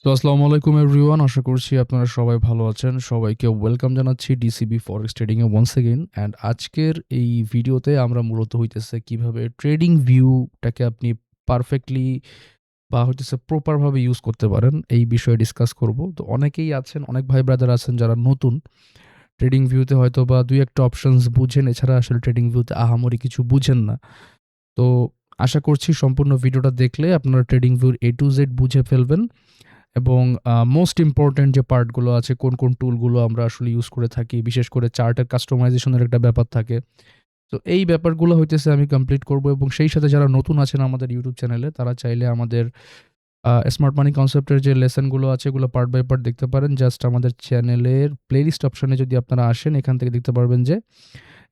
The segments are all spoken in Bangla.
তো আসসালামু আলাইকুম এভরিওয়ান। আশা করছি আপনারা সবাই ভালো আছেন। সবাইকে ওয়েলকাম জানাচ্ছি ডিসিবি ফরেক্স ট্রেডিং এ ওয়ান্স এগেইন। অ্যান্ড আজকের এই ভিডিওতে আমরা মূলত হইতেছে কিভাবে ট্রেডিং ভিউটাকে আপনি পারফেক্টলি বা হইতেছে প্রপার ভাবে ইউজ করতে পারেন এই বিষয়ে ডিসকাস করব। তো অনেকেই আছেন, অনেক ভাই ব্রাদার আছেন যারা নতুন ট্রেডিং ভিউতে হয়তোবা ২-১ টা অপশনস বুঝেন, এছাড়া আসলে ট্রেডিং ভিউতে আহামরি কিছু বুঝেন না। তো আশা করছি সম্পূর্ণ ভিডিওটা দেখলে আপনারা ট্রেডিং ভিউর A to Z বুঝে ফেলবেন এবং মোস্ট ইম্পোর্টেন্ট যে পার্টগুলো আছে, কোন টুলগুলো আমরা আসলে ইউজ করে থাকি, বিশেষ করে চার্টের কাস্টমাইজেশনের একটা ব্যাপার থাকে। তো এই ব্যাপারগুলো হইতেছে আমি কমপ্লিট করব এবং সেই সাথে যারা নতুন আছেন আমাদের ইউটিউব চ্যানেলে তারা চাইলে আমাদের স্মার্ট মানি কনসেপ্টের যে লেসনগুলো আছে এগুলো পার্ট বাই পার্ট দেখতে পারেন। জাস্ট আমাদের চ্যানেলের প্লেলিস্ট অপশনে যদি আপনারা আসেন, এখান থেকে দেখতে পারবেন যে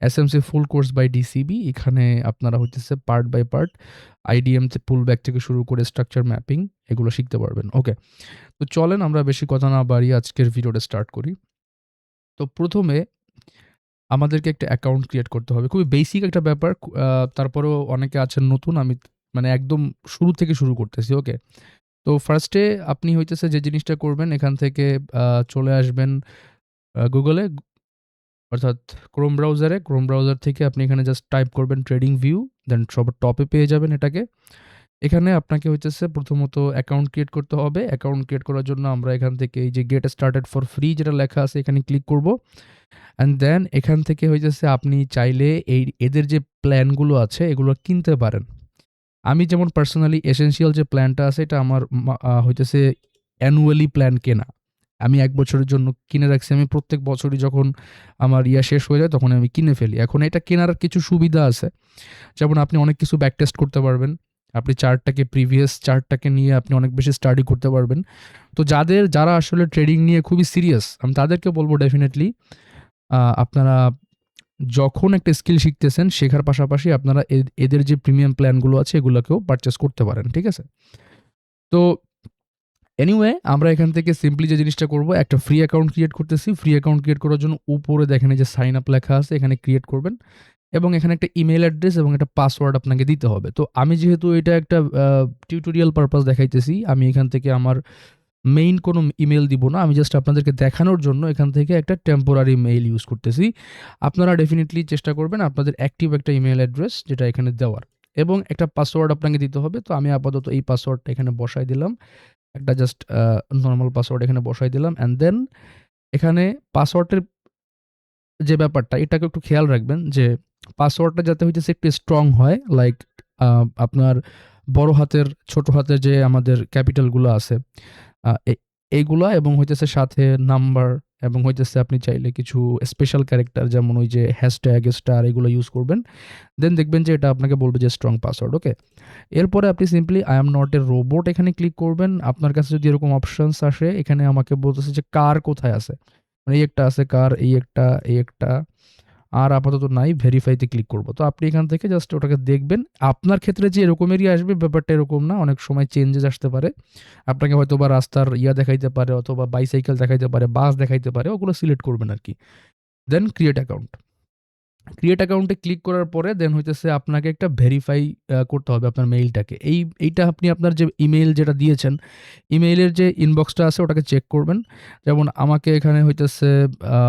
SMC full course by DCB. এখানে আপনারা হইতেছে part by part IDM pull back থেকে শুরু করে স্ট্রাকচার ম্যাপিং এগুলো শিখতে পারবেন। ওকে, তো চলেন আমরা বেশি কথা না বাড়িয়ে আজকের ভিডিওটা স্টার্ট করি। তো প্রথমে আমাদেরকে একটা অ্যাকাউন্ট ক্রিয়েট করতে হবে। খুবই বেসিক একটা ব্যাপার। তারপরেও অনেকে আছেন নতুন, আমি মানে একদম শুরু থেকে শুরু করতেছি। ওকে, তো ফার্স্টে আপনি হইতেছে যে জিনিসটা করবেন, এখান থেকে চলে আসবেন গুগলে, অর্থাৎ ক্রোম ব্রাউজার থেকে আপনি এখানে জাস্ট টাইপ করবেন ট্রেডিং ভিউ, দেন সবার টপে পেয়ে যাবেন এটাকে। এখানে আপনাকে হইতেছে প্রথমত অ্যাকাউন্ট ক্রিয়েট করতে হবে। অ্যাকাউন্ট ক্রিয়েট করার জন্য আমরা এখান থেকে এই যে গেট স্টার্টেড ফর ফ্রি যেটা লেখা আছে এখানে ক্লিক করব। অ্যান্ড দেন এখান থেকে হইতেছে আপনি চাইলে এদের যে প্ল্যানগুলো আছে এগুলো কিনতে পারেন। আমি যেমন পার্সোনালি এসেনশিয়াল যে প্ল্যানটা আছে এটা আমার হইতেছে অ্যানুয়ালি প্ল্যান কেনা। আমি ১ বছরের জন্য কিনে রাখছি। আমি প্রত্যেক বছরই যখন আমার শেষ হয়ে যায় তখন আমি কিনে ফেলি। এখন এটা কেনার কিছু সুবিধা আছে। যেমন আপনি অনেক কিছু ব্যাক টেস্ট করতে পারবেন। আপনি প্রিভিয়াস চার্টটাকে নিয়ে আপনি অনেক বেশি স্টাডি করতে পারবেন। তো যারা আসলে ট্রেডিং নিয়ে খুবই সিরিয়াস, আমি তাদেরকে বলব ডেফিনিটলি আপনারা যখন একটা স্কিল শিখতেছেন, শেখার পাশাপাশি আপনারা এদের যে প্রিমিয়াম প্ল্যানগুলো আছে এগুলোকেও পারচেজ করতে পারেন। ঠিক আছে? তো এনিওয়ে আমরা এখান থেকে সিম্পলি যে জিনিসটা করব, একটা ফ্রি অ্যাকাউন্ট ক্রিয়েট করতেছি। ফ্রি অ্যাকাউন্ট ক্রিয়েট করার জন্য উপরে দেখেন এই যে সাইন আপ লেখা আছে, এখানে ক্রিয়েট করবেন এবং এখানে একটা ইমেইল অ্যাড্রেস এবং একটা পাসওয়ার্ড আপনাকে দিতে হবে। তো আমি যেহেতু এটা একটা টিউটোরিয়াল পারপাস দেখাইতেছি, আমি এখান থেকে আমার মেইন কোনো ইমেইল দিব না। আমি জাস্ট আপনাদেরকে দেখানোর জন্য এখান থেকে একটা টেম্পোরারি মেইল ইউজ করতেছি। আপনারা ডেফিনিটলি চেষ্টা করবেন আপনাদের অ্যাক্টিভ একটা ইমেইল অ্যাড্রেস যেটা এখানে দেওয়ার, এবং একটা পাসওয়ার্ড আপনাকে দিতে হবে। তো আমি আপাতত এই পাসওয়ার্ডটা এখানে বসাই দিলাম। একটা জাস্ট নরমাল পাসওয়ার্ড এখানে বসাই দিলাম। অ্যান্ড দেন এখানে পাসওয়ার্ডের যে ব্যাপারটা এটাকে একটু খেয়াল রাখবেন যে পাসওয়ার্ডটা যাতে হইতেছে একটু স্ট্রং হয়। লাইক আপনার বড় হাতের, ছোট হাতের যে আমাদের ক্যাপিটালগুলো আছে আ এ এইগুলা, এবং হইতেছে সাথে নাম্বার, এবং হইতেছে আপনি চাইলে কিছু স্পেশাল ক্যারেক্টার যেমন ওই যে হ্যাশট্যাগ, স্টার এগুলো ইউজ করবেন। দেন দেখবেন যে এটা আপনাকে বলবে যে স্ট্রং পাসওয়ার্ড। ওকে? এরপরে আপনি simply I am not a robot এখানে ক্লিক করবেন। আপনার কাছে যদি এরকম অপশনস আসে, এখানে আমাকে বলতেছে যে কার কোথায় আছে? মানে এই একটা আছে কার, এই একটা আর আপাতত নাই, ভেরিফাইতে ক্লিক করব। তো আপনি এখান থেকে জাস্ট ওটাকে দেখবেন। আপনার ক্ষেত্রে যে এরকমেরই আসবে ব্যাপারটা এরকম না। অনেক সময় চেঞ্জেস আসতে পারে। আপনাকে হয়তোবা রাস্তার দেখাইতে পারে, অথবা বাইসাইকেল দেখাইতে পারে, বাস দেখাইতে পারে। ওগুলো সিলেক্ট করবেন আরকি। দেন ক্রিয়েট অ্যাকাউন্ট। ক্রিয়েট অ্যাকাউন্টে ক্লিক করার পরে দেন হইতেছে আপনাকে একটা ভেরিফাই করতে হবে আপনার মেইলটাকে। এইটা আপনি আপনার যে ইমেইল যেটা দিয়েছেন, ইমেইলের যে ইনবক্সটা আছে ওটাকে চেক করবেন। যেমন আমাকে এখানে হইতেছে আ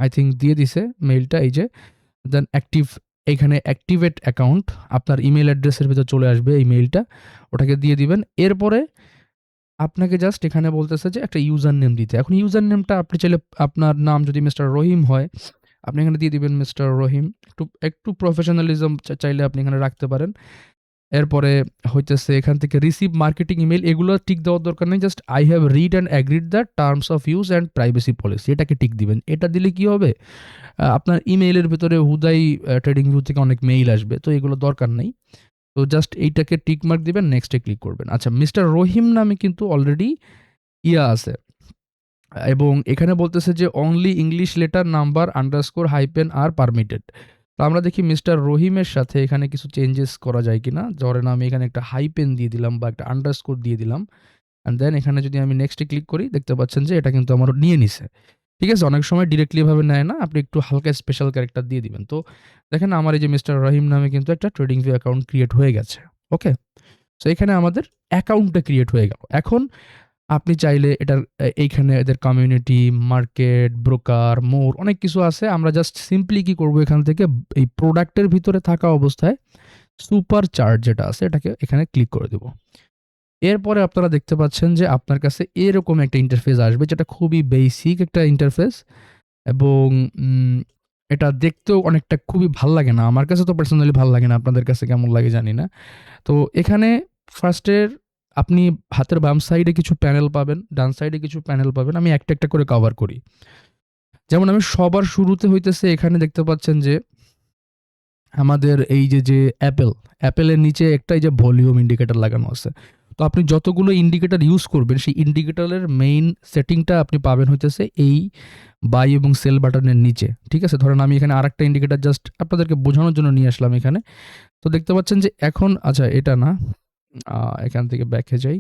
আই থিংক দিয়ে দিছে মেইলটা, এই যে দেন এইখানে অ্যাক্টিভেট অ্যাকাউন্ট আপনার ইমেইল অ্যাড্রেসের ভেতর চলে আসবে এই মেইলটা। ওটাকে দিয়ে দিবেন। এরপরে আপনাকে জাস্ট এখানে বলতেছে যে একটা ইউজার নেম দিতে। এখন ইউজার নেমটা আপনি চাইলে আপনার নাম যদি মিস্টার রহিম হয়, আপনি এখানে দিয়ে দিবেন মিস্টার রহিম। একটু প্রফেশনালিজম চাইলে আপনি এখানে রাখতে পারেন। এরপরে হইতেছে এখান থেকে রিসিভ মার্কেটিং ইমেইল, এগুলো টিক দেওয়ার দরকার নেই। Just I have read and agreed the terms of use and privacy policy, এটাকে টিক দিবেন। এটা দিলে কি হবে? আপনার ইমেইলের ভেতরে হুদাই ট্রেডিং ভিউ থেকে অনেক মেইল আসবে। তো এগুলো দরকার নেই। তো জাস্ট এইটাকে টিক মার্ক দিবেন, নেক্সট এ ক্লিক করবেন। আচ্ছা, মিস্টার রহিম নামে কিন্তু অলরেডি আছে। এবং এখানে বলতেছে যে only English letter, number, underscore, hyphen are permitted. তো আমরা দেখি মিস্টার রহিমের সাথে এখানে কিছু চেঞ্জেস করা যায় কিনা। ধরেন আমি এখানে একটা হাইপেন দিয়ে দিলাম বা একটা আন্ডারস্কোর দিয়ে দিলাম। অ্যান্ড দেন এখানে যদি আমি নেক্সটে ক্লিক করি, দেখতে পাচ্ছেন যে এটা কিন্তু আমার নিয়ে নিছে। ঠিক আছে? অনেক সময় ডিরেক্টলি এভাবে নেয় না। আপনি একটু হালকা স্পেশাল ক্যারেক্টার দিয়ে দিবেন। তো দেখেন আমার এই যে মিস্টার রহিম নামে কিন্তু একটা ট্রেডিং ভিউ অ্যাকাউন্ট ক্রিয়েট হয়ে গেছে। ওকে? সো এখানে আমাদের অ্যাকাউন্টটা ক্রিয়েট হয়ে গেল। এখন আপনি চাইলে এটার এইখানে এদের কমিউনিটি, মার্কেট, ব্রোকার, মোর অনেক কিছু আছে। আমরা জাস্ট সিম্পলি কি করব, এখান থেকে এই প্রোডাক্টের ভিতরে থাকা অবস্থায় সুপার চার্ট যেটা আছে এটাকে এখানে ক্লিক করে দেব। এরপরে আপনারা দেখতে পাচ্ছেন যে আপনার কাছে এরকম একটা ইন্টারফেস আসবে, যেটা খুবই বেসিক একটা ইন্টারফেস এবং এটা দেখতেও অনেকটা খুবই ভাল লাগে না। আমার কাছে তো পার্সোনালি ভাল লাগে না। আপনাদের কাছে কেমন লাগে জানি না। তো এখানে ফার্স্টের আপনি হাতের বাম সাইডে কিছু প্যানেল পাবেন, ডান সাইডে কিছু প্যানেল পাবেন। আমি একটা, একটা করে কভার করি। যেমন আমি সবার শুরুতে হইতেছে এখানে দেখতে পাচ্ছেন যে আমাদের এই যে অ্যাপেলের নিচে একটা এই যে ভলিউম ইন্ডিকেটর লাগানো আছে। তো আপনি যতগুলো ইন্ডিকেটর ইউজ করবেন সেই ইন্ডিকেটরের মেইন সেটিংটা আপনি পাবেন হইতেছে এই বাই এবং সেল বাটনের নিচে। ঠিক আছে? ধরেন আমি এখানে আরেকটা ইন্ডিকেটর জাস্ট আপনাদেরকে বোঝানোর জন্য নিয়ে আসলাম এখানে। তো দেখতে পাচ্ছেন যে এখন আচ্ছা এটা না, এখান থেকে ব্যাকে যাই।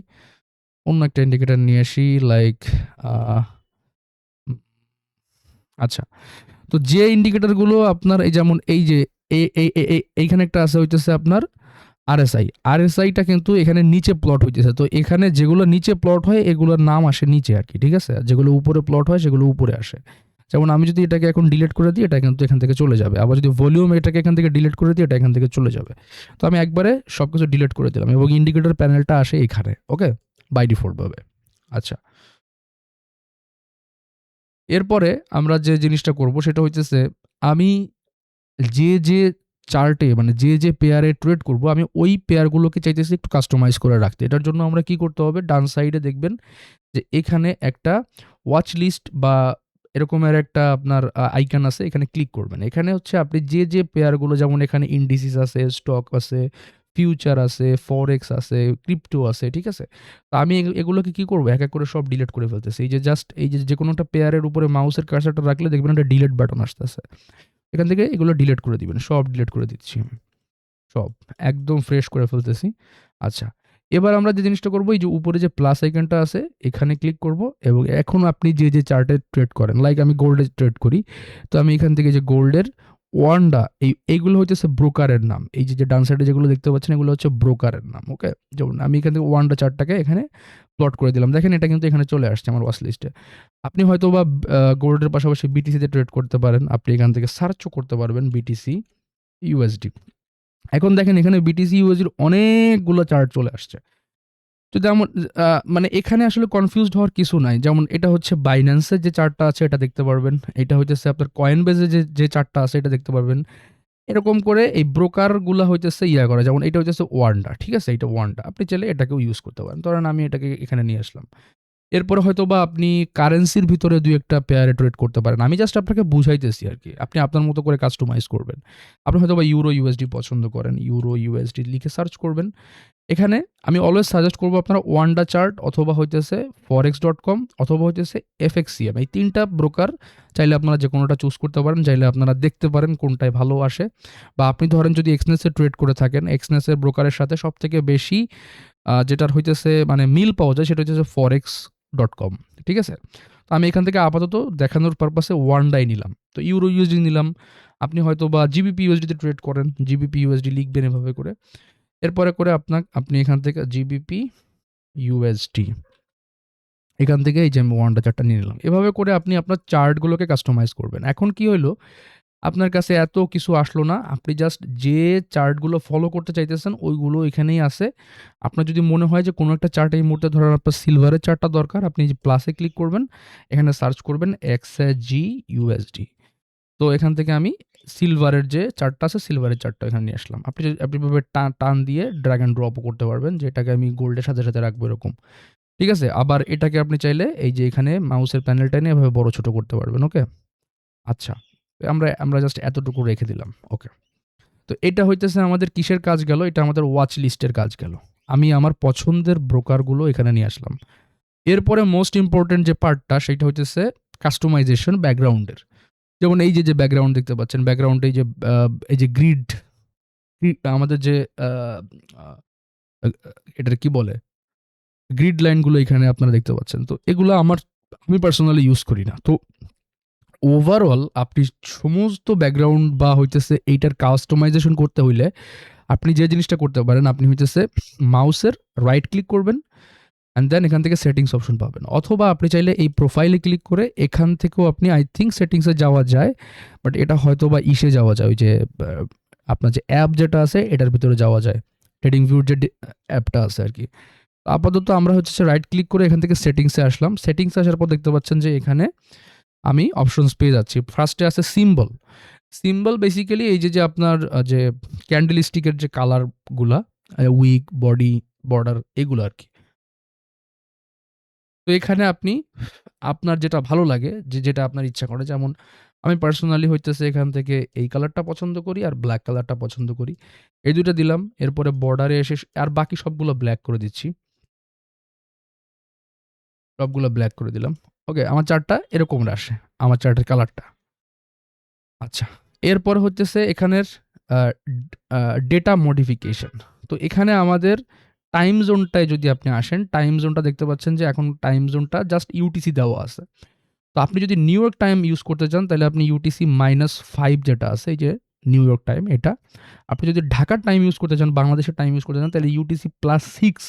অন্য একটা ইন্ডিকেটর নিয়ে আসি লাইক আ আচ্ছা। তো যে ইন্ডিকেটরগুলো আপনার এই যেমন এই যে এইখানে একটা আছে হইতেছে আপনার আরএসআই। আরএসআইটা কিন্তু এখানে নিচে প্লট হইতেছে। তো এখানে যেগুলো নিচে প্লট হয় এগুলোর নাম আসে নিচে আরকি। ঠিক আছে? যেগুলো উপরে প্লট হয় সেগুলো উপরে আসে। যেমন আমি যদি এটাকে এখন ডিলিট করে দিই, এটা কিন্তু এখান থেকে চলে যাবে। আবার যদি ভলিউম এটাকে এখান থেকে ডিলিট করে দিই, এটা এখান থেকে চলে যাবে। তো আমি একবারে সবকিছু ডিলিট করে দিলাম এবং ইন্ডিকেটর প্যানেলটা আসে এখানে। ওকে? বাই ডিফল্ট ভাবে। আচ্ছা। এরপরে আমরা যে জিনিসটা করব সেটা হইতেছে আমি যে চার্টে মানে যে পেয়ারে ট্রেড করব আমি ওই পেয়ারগুলোকে চাইতেছি একটু কাস্টমাইজ করে রাখতে। এটার জন্য আমরা কি করতে হবে, ডান সাইডে দেখবেন যে এখানে একটা ওয়াচ লিস্ট বা এরকমের একটা আপনার আইকন আছে, এখানে ক্লিক করবেন। এখানে হচ্ছে আপনি যে পেয়ারগুলো, যেমন এখানে ইন্ডিসিস আছে, স্টক আছে, ফিউচার আছে, ফরেক্স আছে, ক্রিপ্টো আছে, ঠিক আছে? তো আমি এগুলোকে কি করব, এক এক করে সব ডিলিট করে ফেলতেছি। এই যে জাস্ট এই যে কোনো একটা পেয়ারের উপরে মাউসের কার্সারটা রাখলে দেখবেন একটা ডিলিট বাটন আসতেছে। এখান থেকে এগুলো ডিলিট করে দিবেন। সব ডিলিট করে দিচ্ছি। সব। একদম ফ্রেশ করে ফেলতেছি। আচ্ছা। এবার আমরা যে জিনিসটা করব, এই যে উপরে যে প্লাস আইকনটা আছে এখানে ক্লিক করব এবং এখন আপনি যে চার্টে ট্রেড করেন, লাইক আমি গোল্ডে ট্রেড করি। তো আমি এখান থেকে যে গোল্ডের ওয়ান্ডা এইগুলো হইতেছে ব্রোকারের নাম। এই যে ডান সাইডে যেগুলো দেখতে পাচ্ছেন এগুলো হচ্ছে ব্রোকারের নাম। ওকে? যেমন আমি এখান থেকে ওয়ান্ডা চার্টটাকে এখানে প্লট করে দিলাম। দেখেন এটা কিন্তু এখানে চলে আসছে আমার ওয়াচ লিস্টে। আপনি হয়তোবা গোল্ডের পাশাপাশি বিটিসিতে ট্রেড করতে পারেন। আপনি এখান থেকে সার্চও করতে পারবেন বিটিসি, ইউএসডি। এখন দেখেন এখানে বিটিসি ইউএসডির অনেকগুলো চার্ট চলে আসছে। তো যেমন মানে এখানে আসলে কনফিউজড হওয়ার কিছু নাই। যেমন এটা হচ্ছে বাইন্যান্সের যে চার্টটা আছে এটা দেখতে পারবেন। এটা হইতেছে আপনার কয়েনবেজে যে চার্টটা আছে এটা দেখতে পারবেন। এরকম করে এই ব্রোকারগুলা হইতেছে করে। যেমন এটা হইতেছে ওয়ান্ডা। ঠিক আছে? এটা ওয়ান্ডা। আপনি চাইলে এটাকেও ইউজ করতে পারেন। ধরেন আমি এটাকে এখানে নিয়ে আসলাম। এরপরে হয়তোবা আপনি কারেন্সির ভিতরে ২-১ টা পেয়ারে ট্রেড করতে পারেন। আমি জাস্ট আপনাকে বুঝাইতেছি আরকি। আপনি আপনার মতো করে কাস্টমাইজ করবেন। আপনি হয়তোবা ইউরো ইউএসডি পছন্দ করেন। ইউরো ইউএসডি লিখে সার্চ করবেন। এখানে আমি অলওয়েজ সাজেস্ট করব আপনারা ওয়ান্ডা চার্ট অথবা হইতেছে forex.com অথবা হইতেছে FXCM, এই ৩ টা ব্রোকার চাইলে আপনারা যেকোনোটা চুজ করতে পারেন। চাইলে আপনারা দেখতে পারেন কোনটায় ভালো আসে। বা আপনি ধরেন যদি এক্সনেস এ ট্রেড করে থাকেন, এক্সনেস এর ব্রোকারের সাথে সবথেকে বেশি যেটার হইতেছে মানে মিল পাওয়া যায় সেটা হইতেছে forex.com। ঠিক আছে? তো আমি এখান থেকে আপাতত দেখানোর পারপাসে ওয়ান্ডাই নিলাম। তো ইউরো ইউএসডি নিলাম। আপনি হয়তোবা জিবিপি ইউএসডি তে ট্রেড করেন। জিবিপি ইউএসডি লিখবেন এভাবে করে। এরপরে করে আপনি এখান থেকে জিবিপি ইউএসডি এখান থেকে এই যে আমি ওয়ান্ডা চার্টটা নিয়ে নিলাম। এভাবে করে আপনি আপনার চার্টগুলোকে কাস্টমাইজ করবেন। এখন কি হইলো, আপনার কাছে এত কিছু আসলো না। আপনি জাস্ট যে চার্টগুলো ফলো করতে চাইতেছেন ওইগুলো এখানেই আছে। আপনার যদি মনে হয় যে কোনো একটা চার্ট এই মুহূর্তে ধরেন আপনার সিলভারের চার্টটা দরকার, আপনি যে প্লাসে ক্লিক করবেন, এখানে সার্চ করবেন এক্সজি ইউএসডি। তো এখান থেকে আমি সিলভারের যে চার্টটা আছে সিলভারের চার্টটা এখানে নিয়ে আসলাম। আপনি এভাবে টান দিয়ে ড্র্যাগ অ্যান্ড ড্রপও করতে পারবেন যে এটাকে আমি গোল্ডের সাথে রাখবো এরকম। ঠিক আছে? আবার এটাকে আপনি চাইলে এই যে এখানে মাউসের প্যানেলটা নিয়ে এভাবে বড় ছোট করতে পারবেন। ওকে? আচ্ছা। আমরা জাস্ট এতটুকু রেখে দিলাম। ওকে। তো এটা হইতেছে আমাদের কিসের কাজ গেল? এটা আমাদের ওয়াচ লিস্টের কাজ গেল। আমি আমার পছন্দের ব্রোকারগুলো এখানে নিয়ে আসলাম। এরপরে মোস্ট ইম্পোর্টেন্ট যে পার্টটা সেটা হইতেছে কাস্টমাইজেশন ব্যাকগ্রাউন্ডের। যেমন এই যে ব্যাকগ্রাউন্ড দেখতে পাচ্ছেন, ব্যাকগ্রাউন্ডে এই যে গ্রিড আমাদের যে আ আ এটার কি বলে? গ্রিড লাইনগুলো এখানে আপনারা দেখতে পাচ্ছেন। তো এগুলা আমি পার্সোনালি ইউজ করি না। তো ওভারঅল আপনি সমস্ত ব্যাকগ্রাউন্ড বা হইতেছে এইটার কাস্টমাইজেশন করতে হইলে আপনি যে জিনিসটা করতে পারেন, আপনি হইতেছে মাউসের রাইট ক্লিক করবেন। অ্যান্ড দেন এখান থেকে সেটিংস অপশন পাবেন, অথবা আপনি চাইলে এই প্রোফাইলে ক্লিক করে এখান থেকেও আপনি আই থিঙ্ক সেটিংসে যাওয়া যায়, বাট এটা হয়তো বা ইসে যাওয়া যায়, ওই যে আপনার যে অ্যাপ যেটা আছে এটার ভিতরে যাওয়া যায়, ট্রেডিং ভিউর যে অ্যাপটা আছে আর কি। আপাতত আমরা হচ্ছে রাইট ক্লিক করে এখান থেকে সেটিংসে আসলাম। সেটিংসে আসার পর দেখতে পাচ্ছেন যে এখানে আমি অপশনস পেয়ে যাচ্ছি। ফার্স্টে আছে সিম্বল। সিম্বল বেসিক্যালি এই যে আপনার যে ক্যান্ডেল স্টিকের যে কালারগুলা, উইক, বডি, বর্ডার, এগুলো আর কি। তো এখানে আপনি আপনার যেটা ভালো লাগে, যেটা আপনার ইচ্ছা করে, যেমন আমি পার্সোনালি হইতেছে এখান থেকে এই কালারটা পছন্দ করি আর ব্ল্যাক কালারটা পছন্দ করি। এই ২ টা দিলাম। এরপরে বর্ডারে এসে আর বাকি সবগুলো ব্ল্যাক করে দিচ্ছি। সবগুলো ব্ল্যাক করে দিলাম। ওকে, আমার চার্টটা এরকম আসে, আমার চার্টের কালারটা। আচ্ছা, এরপর হইতেছে এখানের আ আ ডেটা মডিফিকেশন। তো এখানে আমাদের টাইম জোনটায় যদি আপনি আসেন, টাইম জোনটা দেখতে পাচ্ছেন যে এখন টাইম জোনটা জাস্ট ইউটিসি দেওয়া আছে। তো আপনি যদি নিউ ইয়র্ক টাইম ইউজ করতে চান তাহলে আপনি ইউটিসি -5 যেটা আছে, এই যে নিউ ইয়র্ক টাইম এটা। আপনি যদি ঢাকার টাইম ইউজ করতে চান, বাংলাদেশের টাইম ইউজ করতে চান, তাহলে ইউটিসি +6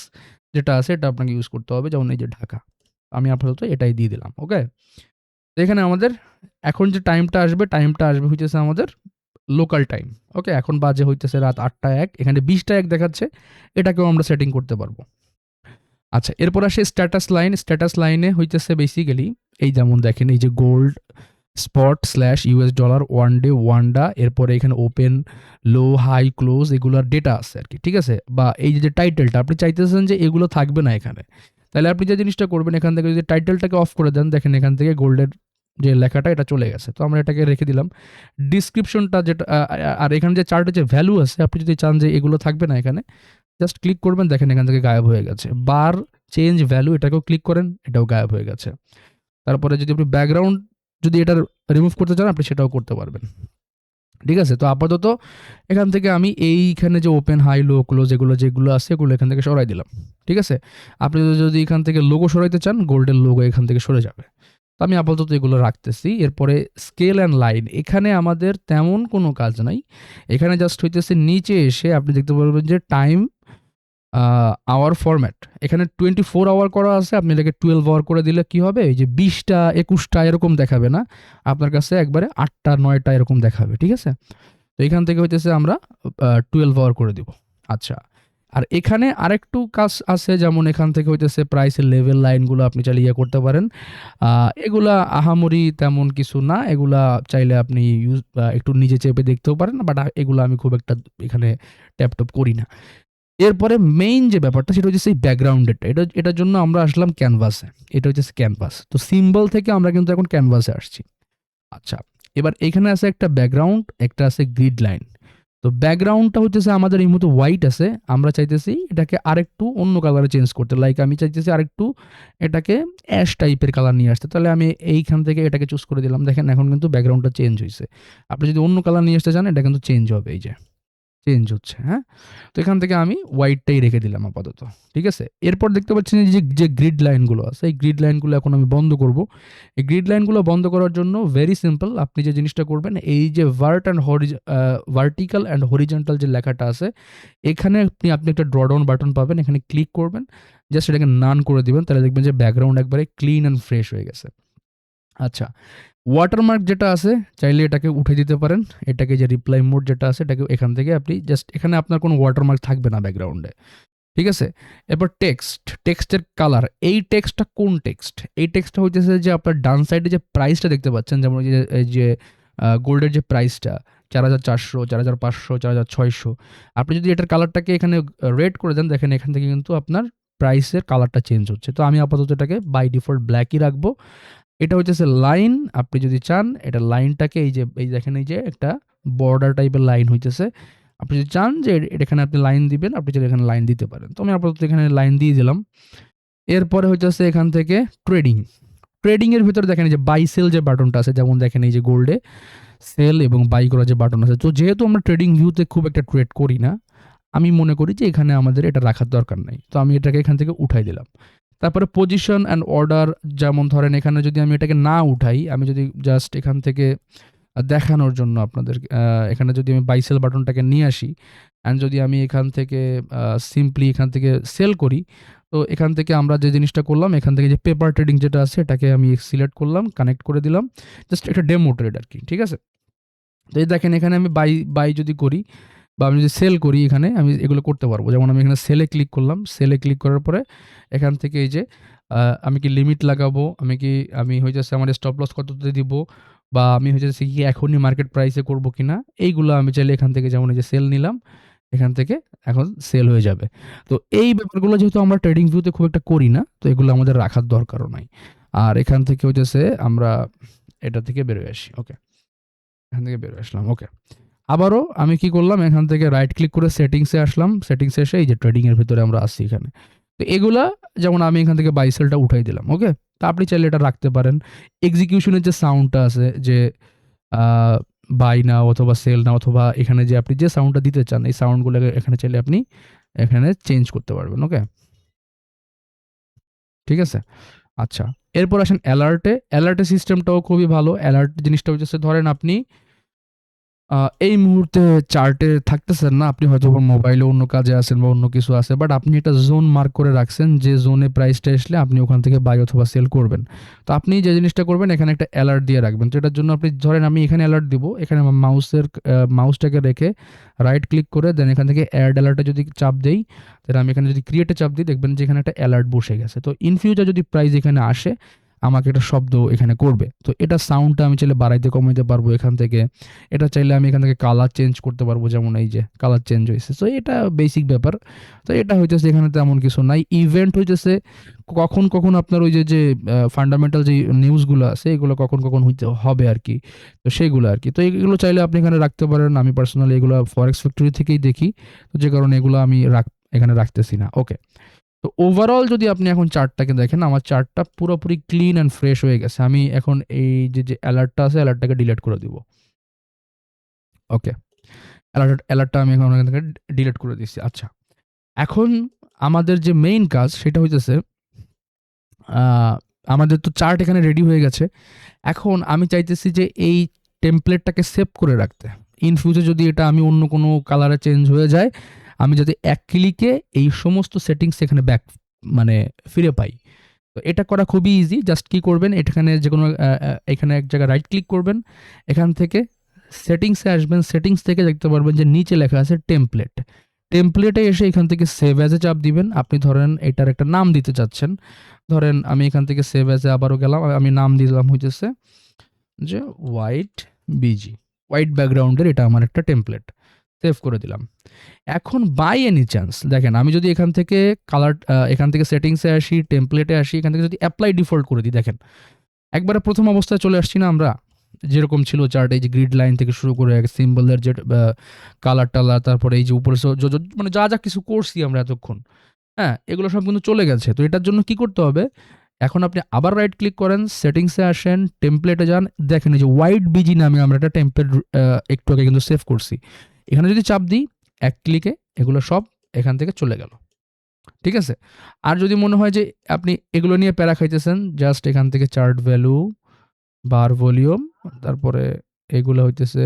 যেটা আছে এটা আপনাকে ইউজ করতে হবে। যেমন এই যে ঢাকা। আমি আপাতত এটাই দিয়ে দিলাম। ওকে? তো এখানে আমাদের এখন যে টাইমটা আসবে হইতেছে আমাদের লোকাল টাইম। ওকে? এখন বাজে হইতেছে রাত ৮টা ১, এখানে ২০টা ১ দেখাচ্ছে। এটাকেও আমরা সেটিং করতে পারবো। আচ্ছা, এরপর আসে স্ট্যাটাস লাইন। স্ট্যাটাস লাইনে হইতেছে বেসিক্যালি এই যেমন দেখেন, এই যে gold, spot slash US dollar, one day, Wanda, এরপরে এখানে ওপেন, লো, হাই, ক্লোজ, এগুলোর ডেটা আছে আর কি। ঠিক আছে? বা এই যে টাইটেলটা আপনি চাইতেছেন যে এগুলো থাকবে না এখানে। তাহলে আপনি যে জিনিসটা করবেন, এখান থেকে যদি টাইটেলটাকে অফ করে দেন, দেখেন এখান থেকে গোল্ডের যে লেখাটা এটা চলে গেছে। তো আমরা এটাকে রেখে দিলাম। ডিসক্রিপশনটা যেটা আর এখানে যে চার্টের যে ভ্যালু আছে, আপনি যদি চান যে এগুলো থাকবে না এখানে, জাস্ট ক্লিক করবেন, দেখেন এখান থেকে গায়েব হয়ে গেছে। বার, চেঞ্জ ভ্যালু, এটাকেও ক্লিক করেন, এটাও গায়েব হয়ে গেছে। তারপরে যদি আপনি ব্যাকগ্রাউন্ড যদি এটার রিমুভ করতে চান, আপনি সেটাও করতে পারবেন। ঠিক আছে? তো আপাতত এখান থেকে আমি এইখানে যে ওপেন, হাই, লো, ক্লোজ যেগুলো আছে এগুলো এখান থেকে সরাই দিলাম। ঠিক আছে? আপনি যদি এখান থেকে লোগো সরাইতে চান, গোল্ডের লোগো এখান থেকে সরে যাবে। তো আমি আপাতত এগুলো রাখতেছি। এরপরে স্কেল অ্যান্ড লাইন, এখানে আমাদের তেমন কোনো কাজ নাই। এখানে জাস্ট হইতেছে নিচে এসে আপনি দেখতে পারবেন যে টাইম আওয়ার ফরম্যাট, এখানে 24 আওয়ার করা আছে। আপনি এটাকে 12 আওয়ার করে দিলে কি হবে? এই যে 20টা 21টা এরকম দেখাবে না। আপনার কাছে একবারে 8টা 9টা এরকম দেখাবে। ঠিক আছে? তো এখান থেকে হইতেছে আমরা 12 আওয়ার করে দিব। আচ্ছা। আর এখানে আরেকটু কাজ আছে, যেমন এখান থেকে হইতেছে প্রাইসের লেভেল লাইনগুলো আপনি চাইলে ইয়ে করতে পারেন। এগুলা আহামরি তেমন কিছু না। এগুলা চাইলে আপনি একটু নিজে চেপে দেখতেও পারেন। বাট এগুলা আমি খুব একটা এখানে ট্যাপ-ট্যাপ করি না। এরপরে মেইন যে ব্যাপারটা সেটা হচ্ছে সেই ব্যাকগ্রাউন্ডেরটা। এটার জন্য আমরা আসলাম ক্যানভাসে। এটা হচ্ছে ক্যানভাস। তো সিম্বল থেকে আমরা কিন্তু এখন ক্যানভাসে আসছি। আচ্ছা, এবার এখানে আছে একটা ব্যাকগ্রাউন্ড, একটা আছে গ্রিড লাইন। তো ব্যাকগ্রাউন্ডটা হচ্ছে আমাদের এই মুহূর্তে হোয়াইট আছে। আমরা চাইতেছি এটাকে আরেকটু অন্য কালারে চেঞ্জ করতে। লাইক আমি চাইতেছি আরেকটু এটাকে অ্যাশ টাইপের কালার নিয়ে আসতে। তাহলে আমি এইখান থেকে এটাকে চুজ করে দিলাম। দেখেন এখন কিন্তু ব্যাকগ্রাউন্ডটা চেঞ্জ হইছে। আপনি যদি অন্য কালার নিয়ে আসতে চান, এটা কিন্তু চেঞ্জ হবে, এই যে। চেঞ্জ হচ্ছে, হ্যাঁ? তো এখান থেকে আমি হোয়াইটটাই রেখে দিলাম আপাতত। ঠিক আছে? এরপর দেখতে পাচ্ছেন যে গ্রিড লাইনগুলো আছে, এই গ্রিড লাইনগুলো এখন আমি বন্ধ করব। এই গ্রিড লাইনগুলো বন্ধ করার জন্য ভেরি সিম্পল। আপনি যে জিনিসটা করবেন, এই যে ভার্টিক্যাল অ্যান্ড হরিজন্টাল যে লেখাটা আছে, এখানে আপনি একটা ড্র ডাউন বাটন পাবেন। এখানে ক্লিক করবেন। জাস্ট এটাকে নান করে দিবেন। তাহলে দেখবেন যে ব্যাকগ্রাউন্ড একবারে ক্লিন অ্যান্ড ফ্রেশ হয়ে গেছে। আচ্ছা, ওয়াটারমার্ক যেটা আছে চাইলে এটাকে উঠে দিতে পারেন। এটাকে যে রিপ্লাই মোড যেটা আছে এটাকে এখান থেকে আপনি জাস্ট, এখানে আপনার কোনো ওয়াটারমার্ক থাকবে না ব্যাকগ্রাউন্ডে। ঠিক আছে? এবার টেক্সটের কালার। এই টেক্সটটা কোন টেক্সট? এই টেক্সটটা হইতেছে যে আপনার ডান সাইডে যে প্রাইসটা দেখতে পাচ্ছেন, যেমন এই যে গোল্ডের যে প্রাইসটা ৪,৪০০, ৪,৫০০, ৪,৬০০। আপনি যদি এটার কালারটাকে এখানে রেড করে দেন, দেখেন এখান থেকে কিন্তু আপনার প্রাইসের কালারটা চেঞ্জ হচ্ছে। তো আমি আপাতত এটাকে বাই ডিফল্ট ব্ল্যাকই রাখবো। এটা হইতেছে লাইন। আপনি যদি চান এটা লাইনটাকে এই দেখেন এই যে একটা বর্ডার টাইপের লাইন হইতেছে। আপনি যদি চান যে এখানে আপনি লাইন দিবেন, আপনি চাইলে এখানে লাইন দিতে পারেন। তো আমি আপাতত এখানে লাইন দিয়ে দিলাম। এরপরে হইতেছে এখান থেকে ট্রেডিং। ট্রেডিং এর ভিতরে দেখেন এই যে বাই সেল যে বাটনটা আছে, যেমন দেখেন এই যে গোল্ডে সেল এবং বাই করার যে বাটন আছে। তো যেহেতু আমরা ট্রেডিং ভিউতে খুব একটা ট্রেড করি না, আমি মনে করি যে এখানে আমাদের এটা রাখার দরকার নাই। তো আমি এটাকে এখান থেকে উঠাই দিলাম। তারপরে পজিশন অ্যান্ড অর্ডার, যেমন ধরেন এখানে যদি আমি এটাকে না উঠাই, আমি যদি জাস্ট এখান থেকে দেখানোর জন্য আপনাদের এখানে যদি আমি বাই সেল বাটনটাকে নিয়ে আসি অ্যান্ড যদি আমি এখান থেকে সিম্পলি এখান থেকে সেল করি, তো এখান থেকে আমরা যে জিনিসটা করলাম, এখান থেকে যে পেপার ট্রেডিং যেটা আছে এটাকে আমি সিলেক্ট করলাম, কানেক্ট করে দিলাম। জাস্ট একটা ডেমো ট্রেড আরকি। ঠিক আছে? তো এই দেখেন এখানে আমি বাই যদি করি বা আমি যদি সেল করি, এখানে আমি এগুলো করতে পারবো। যেমন আমি এখানে সেলে ক্লিক করলাম। সেলে ক্লিক করার পরে এখান থেকে এই যে আমি কি লিমিট লাগাবো, আমি হইতেছে আমার স্টপ লস কততে দিব, বা আমি হইতেছে কি এখনই মার্কেট প্রাইসে করব কিনা, এইগুলো আমি চাইলে এখান থেকে, যেমন এই যে সেল নিলাম, এখান থেকে এখন সেল হয়ে যাবে। তো এই ব্যাপারগুলো যেহেতু আমরা ট্রেডিং ভিউতে খুব একটা করি না, তো এগুলো আমাদের রাখার দরকারও নাই। আর এখান থেকে হইতেছে আমরা এটা থেকে বেরোয় আসি। ওকে, এখান থেকে বেরোয় আসলাম। ওকে, আবারও আমি কি করলাম, এখান থেকে রাইট ক্লিক করে সেটিংসে আসলাম। সেটিংসে এসে এই যে ট্রেডিং এর ভিতরে আমরা আসছি এখানে। তো এগুলা যেমন আমি এখান থেকে বাই সেলটা উঠাই দিলাম। ওকে, তা আপনি চাইলে এটা রাখতে পারেন। এক্সিকিউশনের যে সাউন্ডটা আছে, যে বাই নাও অথবা সেল নাও, অথবা এখানে যে আপনি যে সাউন্ডটা দিতে চান, এই সাউন্ডগুলো এখানে চাইলে আপনি এখানে চেঞ্জ করতে পারবেন। ওকে, ঠিক আছে? আচ্ছা, এরপর আসেন অ্যালার্টে। অ্যালার্টের সিস্টেমটাও খুবই ভালো। অ্যালার্ট জিনিসটা হচ্ছে, ধরেন আপনি এই মুহূর্তে চার্টে থাকতেছেন না, আপনি হয়তো মোবাইলে অন্য কাজে আছেন বা অন্য কিছু আছে, বাট আপনি একটা জোন মার্ক করে রাখছেন যে জোনে প্রাইসটা আসলে আপনি ওখান থেকে বাই অথবা সেল করবেন। তো আপনি যে জিনিসটা করবেন, এখানে একটা অ্যালার্ট দিয়ে রাখবেন। তো এটার জন্য আপনি ধরেন আমি এখানে অ্যালার্ট দিব, এখানে আমার মাউসটাকে রেখে রাইট ক্লিক করে দেন এখান থেকে অ্যাড অ্যালার্টে যদি চাপ দেই, তাহলে আমি এখানে যদি ক্রিয়েটে চাপ দিই, দেখবেন যে এখানে একটা অ্যালার্ট বসে গেছে। তো ইন ফিউচার যদি প্রাইস এখানে আসে, আমাকে একটা শব্দ এখানে করবে। তো এটা সাউন্ডটা আমি চাইলে বাড়াইতে কমাইতে পারবো এখান থেকে। এটা চাইলে আমি এখান থেকে কালার চেঞ্জ করতে পারবো, যেমন এই যে কালার চেঞ্জ হয়েছে। তো এটা বেসিক ব্যাপার। তো এটা হইতেছে এখানে তেমন কিছু নাই। ইভেন্ট হইতেছে কখন কখন আপনার ওই যে ফান্ডামেন্টাল যে নিউজগুলো আছে, এগুলো কখন কখন হইতে হবে আর কি। তো সেইগুলো আর কি। তো এগুলো চাইলে আপনি এখানে রাখতে পারেন। আমি পার্সোনালি এগুলো ফরেক্স ফ্যাক্টরি থেকেই দেখি। তো যে কারণে এগুলো আমি এখানে রাখতেছি না। ওকে, তো ওভারঅল যদি আপনি এখন চার্টটাকে দেখেন, আমার চার্টটা পুরোপুরি ক্লিন অ্যান্ড ফ্রেশ হয়ে গেছে। আমি এখন এই যে অ্যালার্টটা আছে, অ্যালার্টটাকে ডিলিট করে দিব। ওকে, অ্যালার্টটা আমি এখন এখান থেকে ডিলিট করে দিচ্ছি। আচ্ছা, এখন আমাদের যে মেইন কাজ সেটা হইতেছে, আমাদের তো চার্ট এখানে রেডি হয়ে গেছে। এখন আমি চাইতেছি যে এই টেমপ্লেটটাকে সেভ করে রাখতে। ইন ফিউচার যদি এটা আমি অন্য কোনো কালারে চেঞ্জ হয়ে যায়, আমি যাতে এক ক্লিকে এই সমস্ত সেটিংস এখানে মানে ফিরে পাই। তো এটা করা খুবই ইজি। জাস্ট কি করবেন, এখানে যেকোনো এখানে এক জায়গায় রাইট ক্লিক করবেন, এখান থেকে সেটিংসে আসবেন। সেটিংস থেকে দেখতে পারবেন যে নিচে লেখা আছে টেমপ্লেট। টেমপ্লেটে এসে এখান থেকে সেভ অ্যাজে চাপ দিবেন। আপনি ধরেন এটার একটা নাম দিতে চাচ্ছেন। ধরেন আমি এখান থেকে সেভ অ্যাজে আবারও গেলাম। আমি নাম দিলাম হইতেছে যে হোয়াইট বিজি। হোয়াইট ব্যাকগ্রাউন্ডের এটা আমার একটা টেমপ্লেট। সেভ করে দিলাম। এখন বাই এনি চান্স দেখেন, আমি যদি এখান থেকে এখান থেকে সেটিংসে আসি, টেমপ্লেটে আসি, এখান থেকে যদি অ্যাপ্লাই ডিফল্ট করে দিই, দেখেন একবারে প্রথম অবস্থায় চলে আসছি না আমরা, যেরকম ছিল চার্টে, এই যে গ্রিড লাইন থেকে শুরু করে সিম্বলের যে কালার টালার, তারপরে এই যে উপরে মানে যা যা কিছু করছি আমরা এতক্ষণ, হ্যাঁ, এগুলো সব কিন্তু চলে গেছে। তো এটার জন্য কি করতে হবে, এখন আপনি আবার রাইট ক্লিক করেন, সেটিংসে আসেন, টেমপ্লেটে যান, দেখেন এই যে হোয়াইট বিজি নামে আমরা একটা টেমপ্লেট একটু আগে কিন্তু সেভ করছি। এখানে যদি চাপ দিই, এক ক্লিকে এগুলো সব এখান থেকে চলে গেল। ঠিক আছে? আর যদি মনে হয় যে আপনি এগুলো নিয়ে প্যারা খাইতেছেন, জাস্ট এখান থেকে চার্ট ভ্যালু, বার ভলিউম, তারপরে এগুলো হইতেছে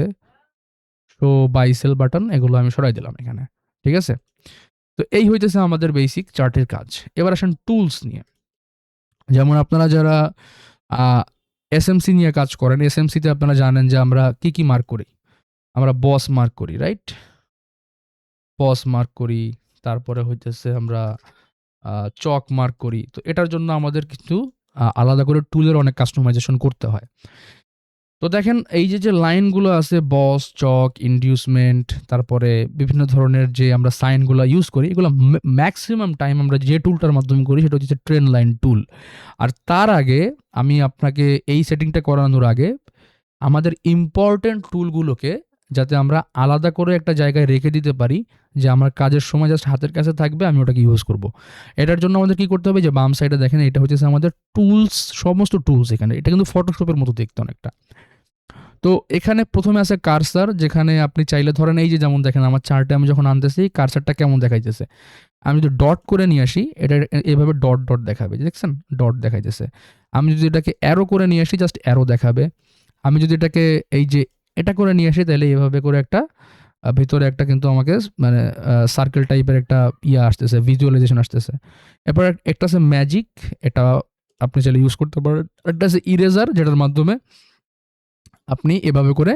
শো বাই সেল বাটন, এগুলো আমি সরাই দিলাম এখানে। ঠিক আছে? তো এই হইতেছে আমাদের বেসিক চার্টের কাজ। এবার আসেন টুলস নিয়ে। যেমন আপনারা যারা আ এসএমসি নিয়ে কাজ করেন, এসএমসিতে আপনারা জানেন যে আমরা কি মার্ক করি? আমরা বস মার্ক করি, রাইট? বস মার্ক করি, তারপরে হইতেছে আমরা চক মার্ক করি। তো এটার জন্য আমাদের কিন্তু আলাদা করে টুলের অনেক কাস্টমাইজেশন করতে হয়। তো দেখেন এই যে লাইনগুলো আছে, বস, চক, ইনডিউসমেন্ট, তারপরে বিভিন্ন ধরনের যে আমরা সাইনগুলো ইউজ করি, এগুলো ম্যাক্সিমাম টাইম আমরা যে টুলটার মাধ্যমে করি সেটা হচ্ছে ট্রেন্ড লাইন টুল। আর তার আগে আমি আপনাকে এই সেটিংটা করানোর আগে আমাদের ইম্পর্টেন্ট টুলগুলোকে যাতে আমরা আলাদা করে একটা জায়গায় রেখে দিতে পারি, যে আমার কাজের সময় জাস্ট হাতের কাছে থাকবে, আমি ওটাকে ইউজ করব। এটার জন্য আমাদের কি করতে হবে, যে বাম সাইডে দেখেন এটা হচ্ছে আমাদের টুলস, সমস্ত টুলস এখানে। এটা কিন্তু ফটোশপের মতো দেখতে অনেকটা। তো এখানে প্রথমে আছে কার্সার, যেখানে আপনি চাইলে ধরেন এই যে যেমন দেখেন আমার চার্টে আমি যখন আনতেছি, কার্সারটা কেমন দেখাইতেছে, আমি যদি ডট করে নিয়ে আসি, এটা এভাবে ডট ডট দেখাবে, দেখছেন ডট দেখাইতেছে। আমি যদি এটাকে অ্যারো করে নিয়ে আসি, জাস্ট অ্যারো দেখাবে। আমি যদি এটাকে এই যে এটা করে নিয়ে আসি, তাহলে এভাবে করে একটা ভিতরে একটা কিন্তু আমাকে মানে সার্কেল টাইপের একটা আসতেছে, ভিজুয়ালাইজেশন আসতেছে। এরপর একটা আছে ম্যাজিক, এটা আপনি চাইলে ইউজ করতে পারেন। একটা আছে ইরেজার, যেটার মাধ্যমে আপনি এভাবে করে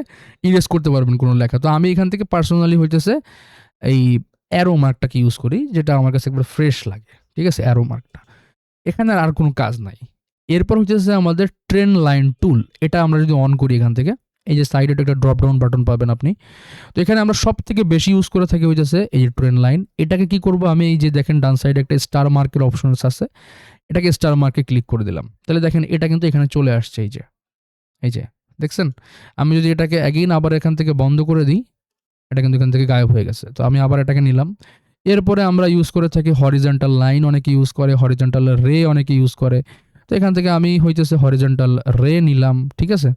ইরেজ করতে পারবেন কোনো লেখা। তো আমি এখান থেকে পার্সোনালি হইতেছে এই অ্যারো মার্কটাকে ইউজ করি, যেটা আমার কাছে একবার ফ্রেশ লাগে। ঠিক আছে, অ্যারো মার্কটা। এখানে আর কোনো কাজ নাই। এরপর হচ্ছে আমাদের ট্রেন লাইন টুল। এটা আমরা যদি অন করি এখান থেকে, এই যে সাইডে একটা ড্রপ ডাউন বাটন পাবেন আপনি। তো এখানে আমরা সব থেকে বেশি ইউজ করে থাকি হইতেছে এই যে ট্রেন লাইন। এটাকে কি করব, আমি এই যে দেখেন ডান সাইডে একটা স্টার মার্কের অপশন আছে, এটাকে স্টার মার্কে ক্লিক করে দিলাম। তাহলে দেখেন এটা কিন্তু এখানে চলে আসছে। এই যে দেখছেন, আমি যদি এটাকে অ্যাগেইন আবার এখান থেকে বন্ধ করে দিই, এটা কিন্তু এখান থেকে গায়েব হয়ে গেছে। তো আমি আবার এটাকে নিলাম। এরপরে আমরা ইউজ করে থাকি হরিজন্টাল লাইন, অনেকে ইউজ করে, হরিজন্টাল রে অনেকে ইউজ করে। তো এখান থেকে আমি হইতেছে হরিজন্টাল রে নিলাম। ঠিক আছে,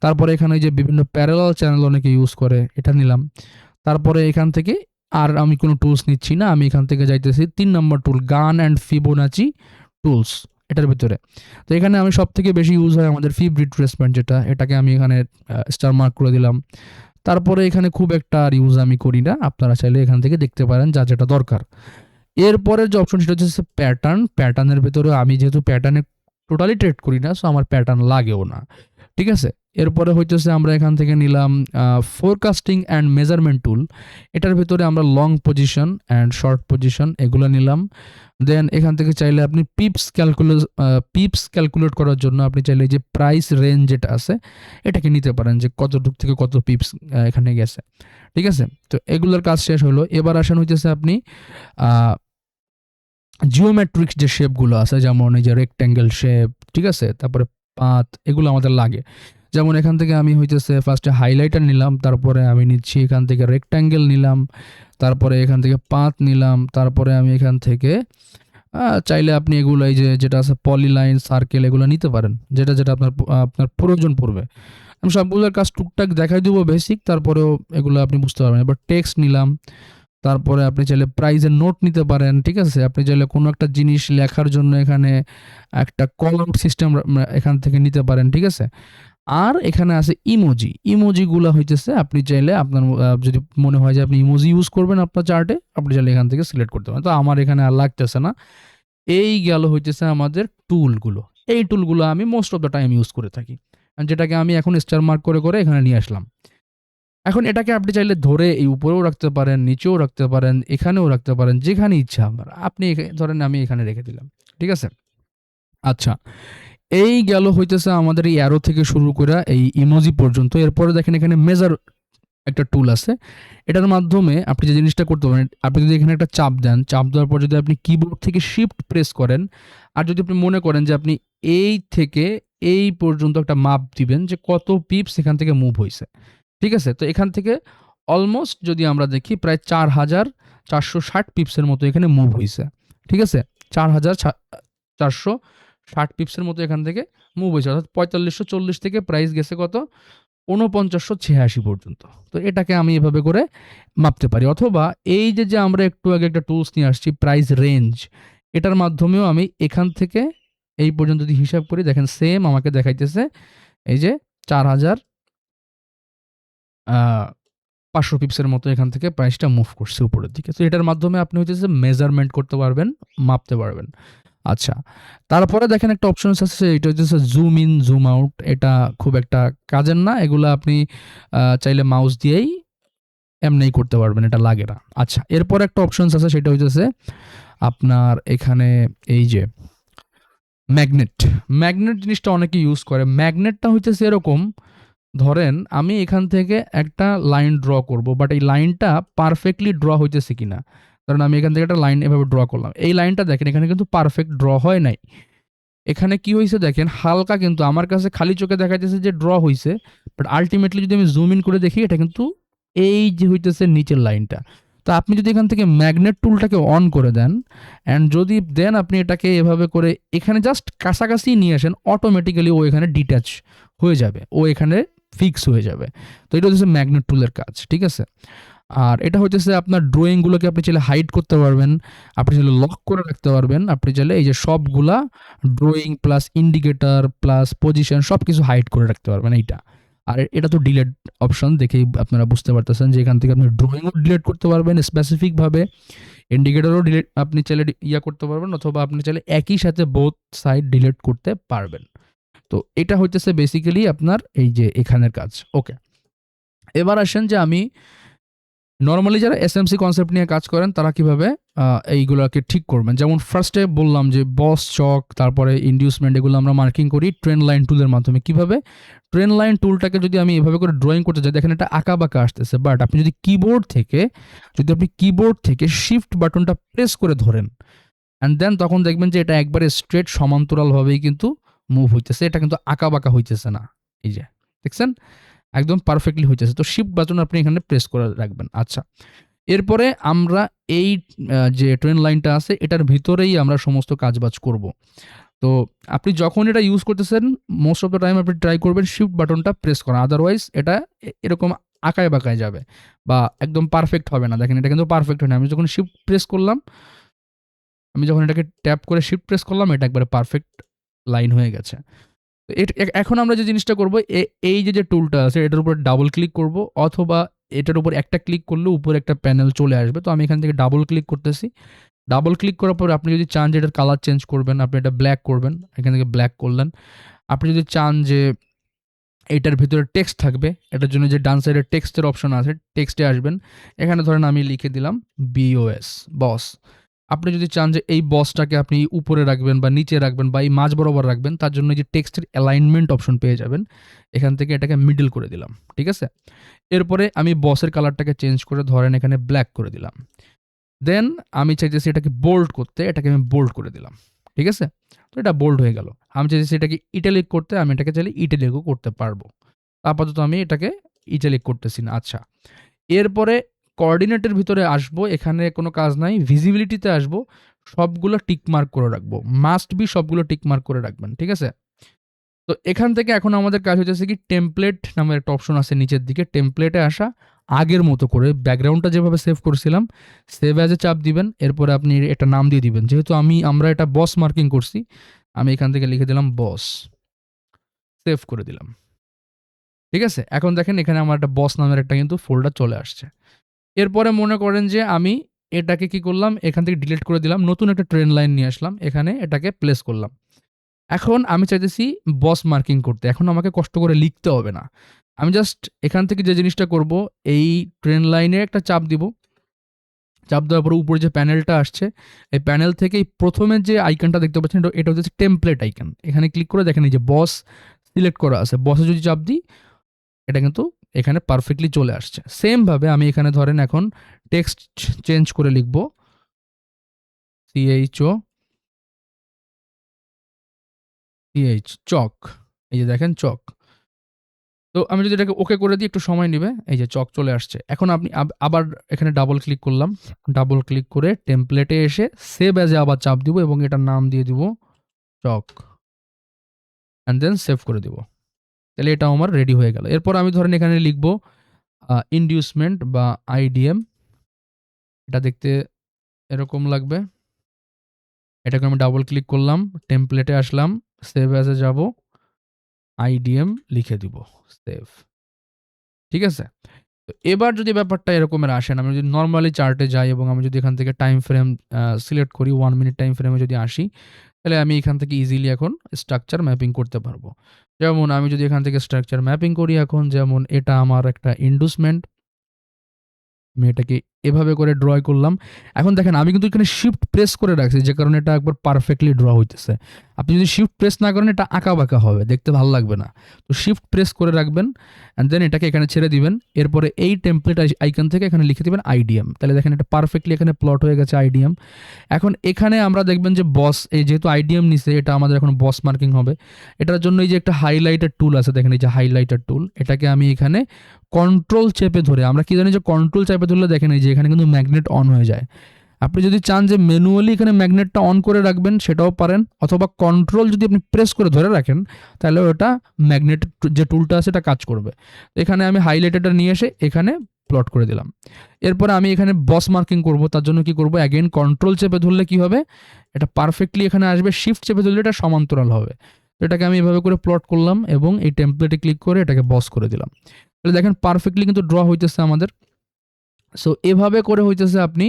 তারপরে এখানে যে বিভিন্ন প্যারালাল চ্যানেল অনেকে ইউজ করে, এটা নিলাম। তারপরে এখান থেকে আর আমি কোনো টুলস নিচ্ছি না, আমি এখান থেকে যাইতেছি 3 নম্বর টুল, গান অ্যান্ড ফিবোনাচি টুলস, এটার ভিতরে। তো এখানে আমি সব থেকে বেশি ইউজ হয় আমাদের ফিব রিট্রেসমেন্ট, যেটা এটাকে আমি এখানে স্টার মার্ক করে দিলাম। তারপরে এখানে খুব একটা আর ইউজ আমি করি না, আপনারা চাইলে এখান থেকে দেখতে পারেন যা যেটা দরকার। এরপরের যে অপশন সেটা হচ্ছে প্যাটার্ন। প্যাটার্নের ভেতরে আমি যেহেতু প্যাটার্নে টোটালি ট্রেড করি না, সো আমার প্যাটার্ন লাগেও না। ঠিক আছে, এরপরে হইতেছে আমরা এখান থেকে নিলাম ফোরকাস্টিং অ্যান্ড মেজারমেন্ট টুল। এটার ভিতরে আমরা long position and short position এগুলো নিলাম। দেন এখান থেকে চাইলে আপনি পিপস ক্যালকুলেট করার জন্য আপনি চাইলে যে প্রাইস রেঞ্জ যেটা আছে এটাকে নিতে পারেন, যে কতটুক থেকে কত পিপস এখানে গেছে। ঠিক আছে, তো এগুলোর কাজ শেষ হলো। এবার আসেন হইতেছে আপনি জিওমেট্রিক্স যে শেপগুলো আছে, যেমন এই যে রেক্ট্যাঙ্গেল শেপ, ঠিক আছে, তারপরে পাত, এগুলো আমাদের লাগে। যেমন এখান থেকে আমি হইতেছে ফার্স্টে হাইলাইটার নিলাম, তারপরে আমি নিচ্ছি এখান থেকে রেক্ট্যাঙ্গেল নিলাম, তারপরে এখান থেকে পাত নিলাম, তারপরে আমি এখান থেকে চাইলে আপনি এগুলো এই যে যেটা আছে পলিলাইন, সার্কেল, এগুলো নিতে পারেন, যেটা যেটা আপনার প্রয়োজন পড়বে। আমি সবগুলোর কাজ টুকটাক দেখাই দেবো বেসিক, তারপরেও এগুলো আপনি বুঝতে পারবেন। এবার টেক্সট নিলাম, তারপরে আপনি চাইলে প্রাইজের নোট নিতে পারেন। ঠিক আছে, আপনি চাইলে কোনো একটা জিনিস লেখার জন্য এখানে একটা কল আউট সিস্টেম এখান থেকে নিতে পারেন। ঠিক আছে, আর এখানে আছে ইমোজি। ইমোজিগুলো হইতেছে আপনি চাইলে আপনার যদি মনে হয় যে আপনি ইমোজি ইউজ করবেন আপনার চার্টে, আপনি চাইলে এখান থেকে সিলেক্ট করতে পারেন। তো আমার এখানে আর লাগতেছে না। এই গেল হইতেছে আমাদের টুলগুলো। এই টুলগুলো আমি most of the time use করে থাকি, যেটাকে আমি এখন স্টার মার্ক করে করে এখানে নিয়ে আসলাম। এখন এটাকে আপনি চাইলে ধরে এই উপরেও রাখতে পারেন, নিচেও রাখতে পারেন, এখানেও রাখতে পারেন, যেখানে ইচ্ছা আপনার। আপনি ধরেন আমি এখানে রেখে দিলাম। ঠিক আছে, আচ্ছা, এই গেল হইতেছে আমাদের এই অ্যারো থেকে শুরু করে এই ইমোজি পর্যন্ত। এরপরে দেখেন এখানে মেজার একটা টুল আছে, এটার মাধ্যমে আপনি যে জিনিসটা করতে পারেন, আপনি যদি এখানে একটা চাপ দেন, চাপ দেওয়ার পর যদি আপনি কিবোর্ড থেকে শিফট প্রেস করেন, আর যদি আপনি মনে করেন যে আপনি এই থেকে এই পর্যন্ত একটা মাপ দিবেন যে কত পিপস এখান থেকে মুভ হয়েছে। ঠিক আছে, তো এখান থেকে অলমোস্ট যদি আমরা দেখি প্রায় 4460 পিপসের মতো এখানে মুভ হয়েছে। ঠিক আছে, 4460 পিপসের মতো এখান থেকে মুভ হয়েছে, অর্থাৎ 4540 থেকে প্রাইস গেছে কত, 4986 পর্যন্ত। তো এটাকে আমি এভাবে করে মাপতে পারি। অথবা এই যে আমরা একটু আগে একটা টুলস নিয়ে আসছি প্রাইস রেঞ্জ, এটার মাধ্যমেও আমি এখান থেকে এই পর্যন্ত যদি হিসাব করি, দেখেন সেম আমাকে দেখাইতেছে এই যে 4500 পিপসের মতো এখান থেকে প্রাইসটা মুভ করছে উপরের দিকে। তো এটার মাধ্যমে আপনি হচ্ছে মেজারমেন্ট করতে পারবেন, মাপতে পারবেন। আচ্ছা, তারপরে দেখেন একটা অপশন আছে, এটা হচ্ছে জুম ইন জুম আউট। এটা খুব একটা কাজের না, এগুলো আপনি চাইলে মাউস দিয়েই এমনিই করতে পারবেন, এটা লাগে না। আচ্ছা, এরপর একটা অপশন আছে, সেটা হচ্ছে আপনার এখানে এই যে ম্যাগনেট। ম্যাগনেট জিনিসটা অনেকে ইউজ করে। ম্যাগনেটটা হচ্ছে এরকম, ধরেন আমি এখান থেকে একটা লাইন ড্র করব, বাট এই লাইনটা পারফেক্টলি ড্র হইতেছে কিনা। কারণ আমি এখান থেকে একটা লাইন এভাবে ড্র করলাম, এই লাইনটা দেখেন এখানে কিন্তু পারফেক্ট ড্র হয় নাই। এখানে কি হয়েছে দেখেন, হালকা কিন্তু আমার কাছে খালি চোখে দেখা যাচ্ছে যে ড্র হয়েছে, বাট আলটিমেটলি যদি আমি জুম ইন করে দেখি, এটা কিন্তু এই যে হইতেছে নিচের লাইনটা। তো আপনি যদি এখান থেকে ম্যাগনেট টুলটাকে অন করে দেন, অ্যান্ড যদি দেন আপনি এটাকে এভাবে করে এখানে জাস্ট কাছাকাছি নিয়ে আসেন, অটোমেটিক্যালি ও এখানে ডিট্যাচ হয়ে যাবে, ও এখানে ফিক্স হয়ে যাবে। তো এটা হচ্ছে ম্যাগনেট টুলের কাজ। ঠিক আছে, আর এটা হচ্ছে আপনার ড্রয়িংগুলোকে আপনি চাইলে হাইড করতে পারবেন, আপনি চাইলে লক করে রাখতে পারবেন, আপনি চাইলে এই যে সবগুলা drawing plus indicator plus position সব কিছু হাইড করে রাখতে পারবেন এইটা। আর এটা তো ডিলেট অপশন, দেখেই আপনারা বুঝতে পারতেছেন যে এখান থেকে আপনি ড্রয়িংও ডিলেট করতে পারবেন স্পেসিফিকভাবে, ইন্ডিকেটরও ডিলেট আপনি চাইলে করতে পারবেন, অথবা আপনি চাইলে একই সাথে বোথ সাইড ডিলেট করতে পারবেন। তো এটা হইতেছে বেসিক্যালি আপনার এই যে এখানের কাজ। ওকে, এবার আসেন যে আমি নর্মালি যারা এসএমসি কনসেপ্ট নিয়ে কাজ করেন তারা কিভাবে এইগুলোকে ঠিক করবেন। যেমন ফার্স্টে বললাম যে বস, চক, তারপরে ইন্ডিউসমেন্ট, এগুলো আমরা মার্কিং করি ট্রেন লাইন টুলের মাধ্যমে। কিভাবে ট্রেন লাইন টুলটাকে যদি আমি এভাবে করে ড্রয়িং করতে যাই, দেখেন এটা আঁকা বাঁকা আসতেছে, বাট আপনি যদি কিবোর্ড থেকে শিফট বাটনটা প্রেস করে ধরেন অ্যান্ড দেন তখন দেখবেন যে এটা একবারে স্ট্রেট সমান্তরালভাবেই কিন্তু মুভ হইতেছে, এটা কিন্তু আঁকা বাঁকা হইতেছে না। এই যে দেখছেন একদম পারফেক্টলি হইতেছে। তো শিফট বাটন আপনি এখানে প্রেস করে রাখবেন। আচ্ছা, এরপরে আমরা এই যে ট্রেন লাইনটা আছে এটার ভিতরেই আমরা সমস্ত কাজবাজ করব। তো আপনি যখন এটা ইউজ করতেছেন মোস্ট অফ দ্য টাইম আপনি ট্রাই করবেন শিফট বাটনটা প্রেস করা, আদারওয়াইজ এটা এরকম আঁকায় বাঁকায় যাবে বা একদম পারফেক্ট হবে না। দেখেন এটা কিন্তু পারফেক্ট হয় না। আমি যখন শিফট প্রেস করলাম, আমি যখন এটাকে ট্যাপ করে শিফট প্রেস করলাম, এটা একবারে পারফেক্ট লাইন হয়ে গেছে। এখন আমরা যে জিনিসটা করব, এই যে টুলটা আছে এটার উপর ডাবল ক্লিক করব, অথবা এটার উপর একটা ক্লিক করলে উপরে একটা প্যানেল চলে আসবে। তো আমি এখান থেকে ডাবল ক্লিক করতেছি। ডাবল ক্লিক করার পর আপনি যদি চান যে এটার কালার চেঞ্জ করবেন, আপনি এটা ব্ল্যাক করবেন, এখান থেকে ব্ল্যাক করলেন। আপনি যদি চান যে এটার ভিতরে টেক্সট থাকবে, এটার জন্য যে ডান সাইডে টেক্সটের অপশন আছে, টেক্সটে আসবেন। এখানে ধরেন আমি লিখে দিলাম BOS, বস। আপনি যদি চান যে এই বসটাকে আপনি উপরে রাখবেন বা নিচে রাখবেন বা এই মাঝ বরাবর রাখবেন, তার জন্য যে টেক্সটের অ্যালাইনমেন্ট অপশন পেয়ে যাবেন, এখান থেকে এটাকে মিডল করে দিলাম। ঠিক আছে, এরপরে আমি বসের কালারটাকে চেঞ্জ করে ধরেন এখানে ব্ল্যাক করে দিলাম। দেন আমি চাইতেছি এটাকে বোল্ড করতে, এটাকে আমি বোল্ড করে দিলাম। ঠিক আছে, তো এটা বোল্ড হয়ে গেল। আমি চাইতেছি এটাকে ইটালিক করতে, আমি এটাকে চাইলে ইটালিকও করতে পারবো। আপাতত আমি এটাকে ইটালিক করতেছি না। আচ্ছা, এরপরে কোঅর্ডিনেটের ভিতরে আসবো, এখানে কোনো কাজ নাই। ভিজিবিলিটিতে আসবো, সবগুলো টিক মার্ক করে রাখবো, মাস্ট বি সবগুলো টিক মার্ক করে রাখবেন। ঠিক আছে, তো এখান থেকে এখন আমাদের কাজ হচ্ছে কি, টেমপ্লেট নামের একটা অপশন আছে নিচের দিকে, টেমপ্লেটে আসা, আগের মতো করে ব্যাকগ্রাউন্ডটা যেভাবে সেভ করেছিলাম সেভ অ্যাজে চাপ দিবেন। এরপরে আপনি একটা নাম দিয়ে দিবেন, যেহেতু আমরা এটা বস মার্কিং করছি, আমি এখান থেকে লিখে দিলাম বস, সেভ করে দিলাম। ঠিক আছে, এখন দেখেন এখানে আমার একটা বস নামের একটা কিন্তু ফোল্ডার চলে আসছে। এরপরে মনে করেন যে আমি এটাকে কি করলাম, এখান থেকে ডিলিট করে দিলাম, নতুন একটা ট্রেন লাইন নিয়ে আসলাম, এখানে এটাকে প্লেস করলাম। এখন আমি চাইতেছি বস মার্কিং করতে, এখন আমাকে কষ্ট করে লিখতে হবে না। আমি জাস্ট এখান থেকে যে জিনিসটা করব, এই ট্রেন লাইনে একটা চাপ দিব। চাপ দেওয়ার পরে উপরে যে প্যানেলটা আসছে, এই প্যানেল থেকে প্রথমে যে আইকনটা দেখতে পাচ্ছেন, এটা হচ্ছে টেমপ্লেট আইকন। এখানে ক্লিক করে দেখেন এই যে বস সিলেক্ট করা আছে, বসে যদি চাপ দিই এটা কিন্তু এখানে পারফেক্টলি চলে আসছে। সেমভাবে আমি এখানে ধরেন এখন টেক্সট চেঞ্জ করে লিখব চক। এই যে দেখেন চক। তো আমি যদি এটাকে ওকে করে দিই, একটু সময় নেবে, এই যে চক চলে আসছে। এখন আপনি আবার এখানে ডাবল ক্লিক করলাম, ডাবল ক্লিক করে টেমপ্লেটে এসে সেভ অ্যাজে আবার চাপ দিব এবং এটার নাম দিয়ে দিব চক, অ্যান্ড দেন সেভ করে দিব। তাহলে এটা আমার রেডি হয়ে গেল। এরপর আমি ধরেন এখানে লিখব ইন্ডিউসমেন্ট বা IDM, এটা দেখতে এরকম লাগবে। এটাকে আমি ডাবল ক্লিক করলাম, টেমপ্লেটে আসলাম, সেভ অ্যাজে যাব, IDM লিখে দিব, সেভ। ঠিক আছে, তো এবার যদি ব্যাপারটা এরকমের আসেন, আমি যদি নর্মালি চার্টে যাই এবং আমি যদি এখান থেকে টাইম ফ্রেম সিলেক্ট করি, 1 মিনিট টাইম ফ্রেমে যদি আসি, তাহলে আমি এখান থেকে ইজিলি এখন স্ট্রাকচার ম্যাপিং করতে পারবো। যেমন আমি যদি এখান থেকে স্ট্রাকচার ম্যাপিং করি, এখন যেমন এটা আমার একটা ইন্ডুসমেন্ট, আমি এটাকে এভাবে করে ড্র করলাম। এখন দেখেন আমি কিন্তু এখানে শিফট প্রেস করে রাখছি, যে কারণে এটা একবার পারফেক্টলি ড্র হইতেছে। আপনি যদি শিফট প্রেস না করেন এটা আঁকা বাঁকা হবে, দেখতে ভালো লাগবে না। তো শিফট প্রেস করে রাখবেন অ্যান্ড দেন এটাকে এখানে ছেড়ে দিবেন। এরপরে এই টেমপ্লেট আইকন থেকে এখানে লিখে দিবেন IDM, তাহলে দেখেন এটা পারফেক্টলি এখানে প্লট হয়ে গেছে IDM। এখন এখানে আমরা দেখবেন যে বস, এই যেহেতু IDM নিছে, এটা আমাদের এখন বস মার্কিং হবে। এটার জন্য এই যে একটা হাইলাইটার টুল আছে, দেখেন এই যে হাইলাইটার টুল, এটাকে আমি এখানে কন্ট্রোল চেপে ধরে, আমরা কি জানি যে কন্ট্রোল চেপে ধরলে দেখেন এই যে এখানে কিন্তু ম্যাগনেট অন হয়ে যায়। আপনি যদি চান যে ম্যানুয়ালি এখানে ম্যাগনেটটা অন করে রাখবেন সেটাও পারেন, অথবা কন্ট্রোল যদি আপনি প্রেস করে ধরে রাখেন তাহলে ওটা ম্যাগনেট যে টুলটা আছে এটা কাজ করবে। এখানে আমি হাইলাইটারটা নিয়ে এসে এখানে প্লট করে দিলাম। এরপরে আমি এখানে বস মার্কিং করব, তার জন্য কি করব, অ্যাগেন কন্ট্রোল চেপে ধরলে কি হবে, এটা পারফেক্টলি এখানে আসবে। শিফট চেপে ধরলে এটা সমান্তরাল হবে। তো এটাকে আমি এভাবে করে প্লট করলাম এবং এই টেমপ্লেটে ক্লিক করে এটাকে বস করে দিলাম। তাহলে দেখেন পারফেক্টলি কিন্তু ড্র হইতেছে আমাদের। সো এভাবে করে হইতেছে আপনি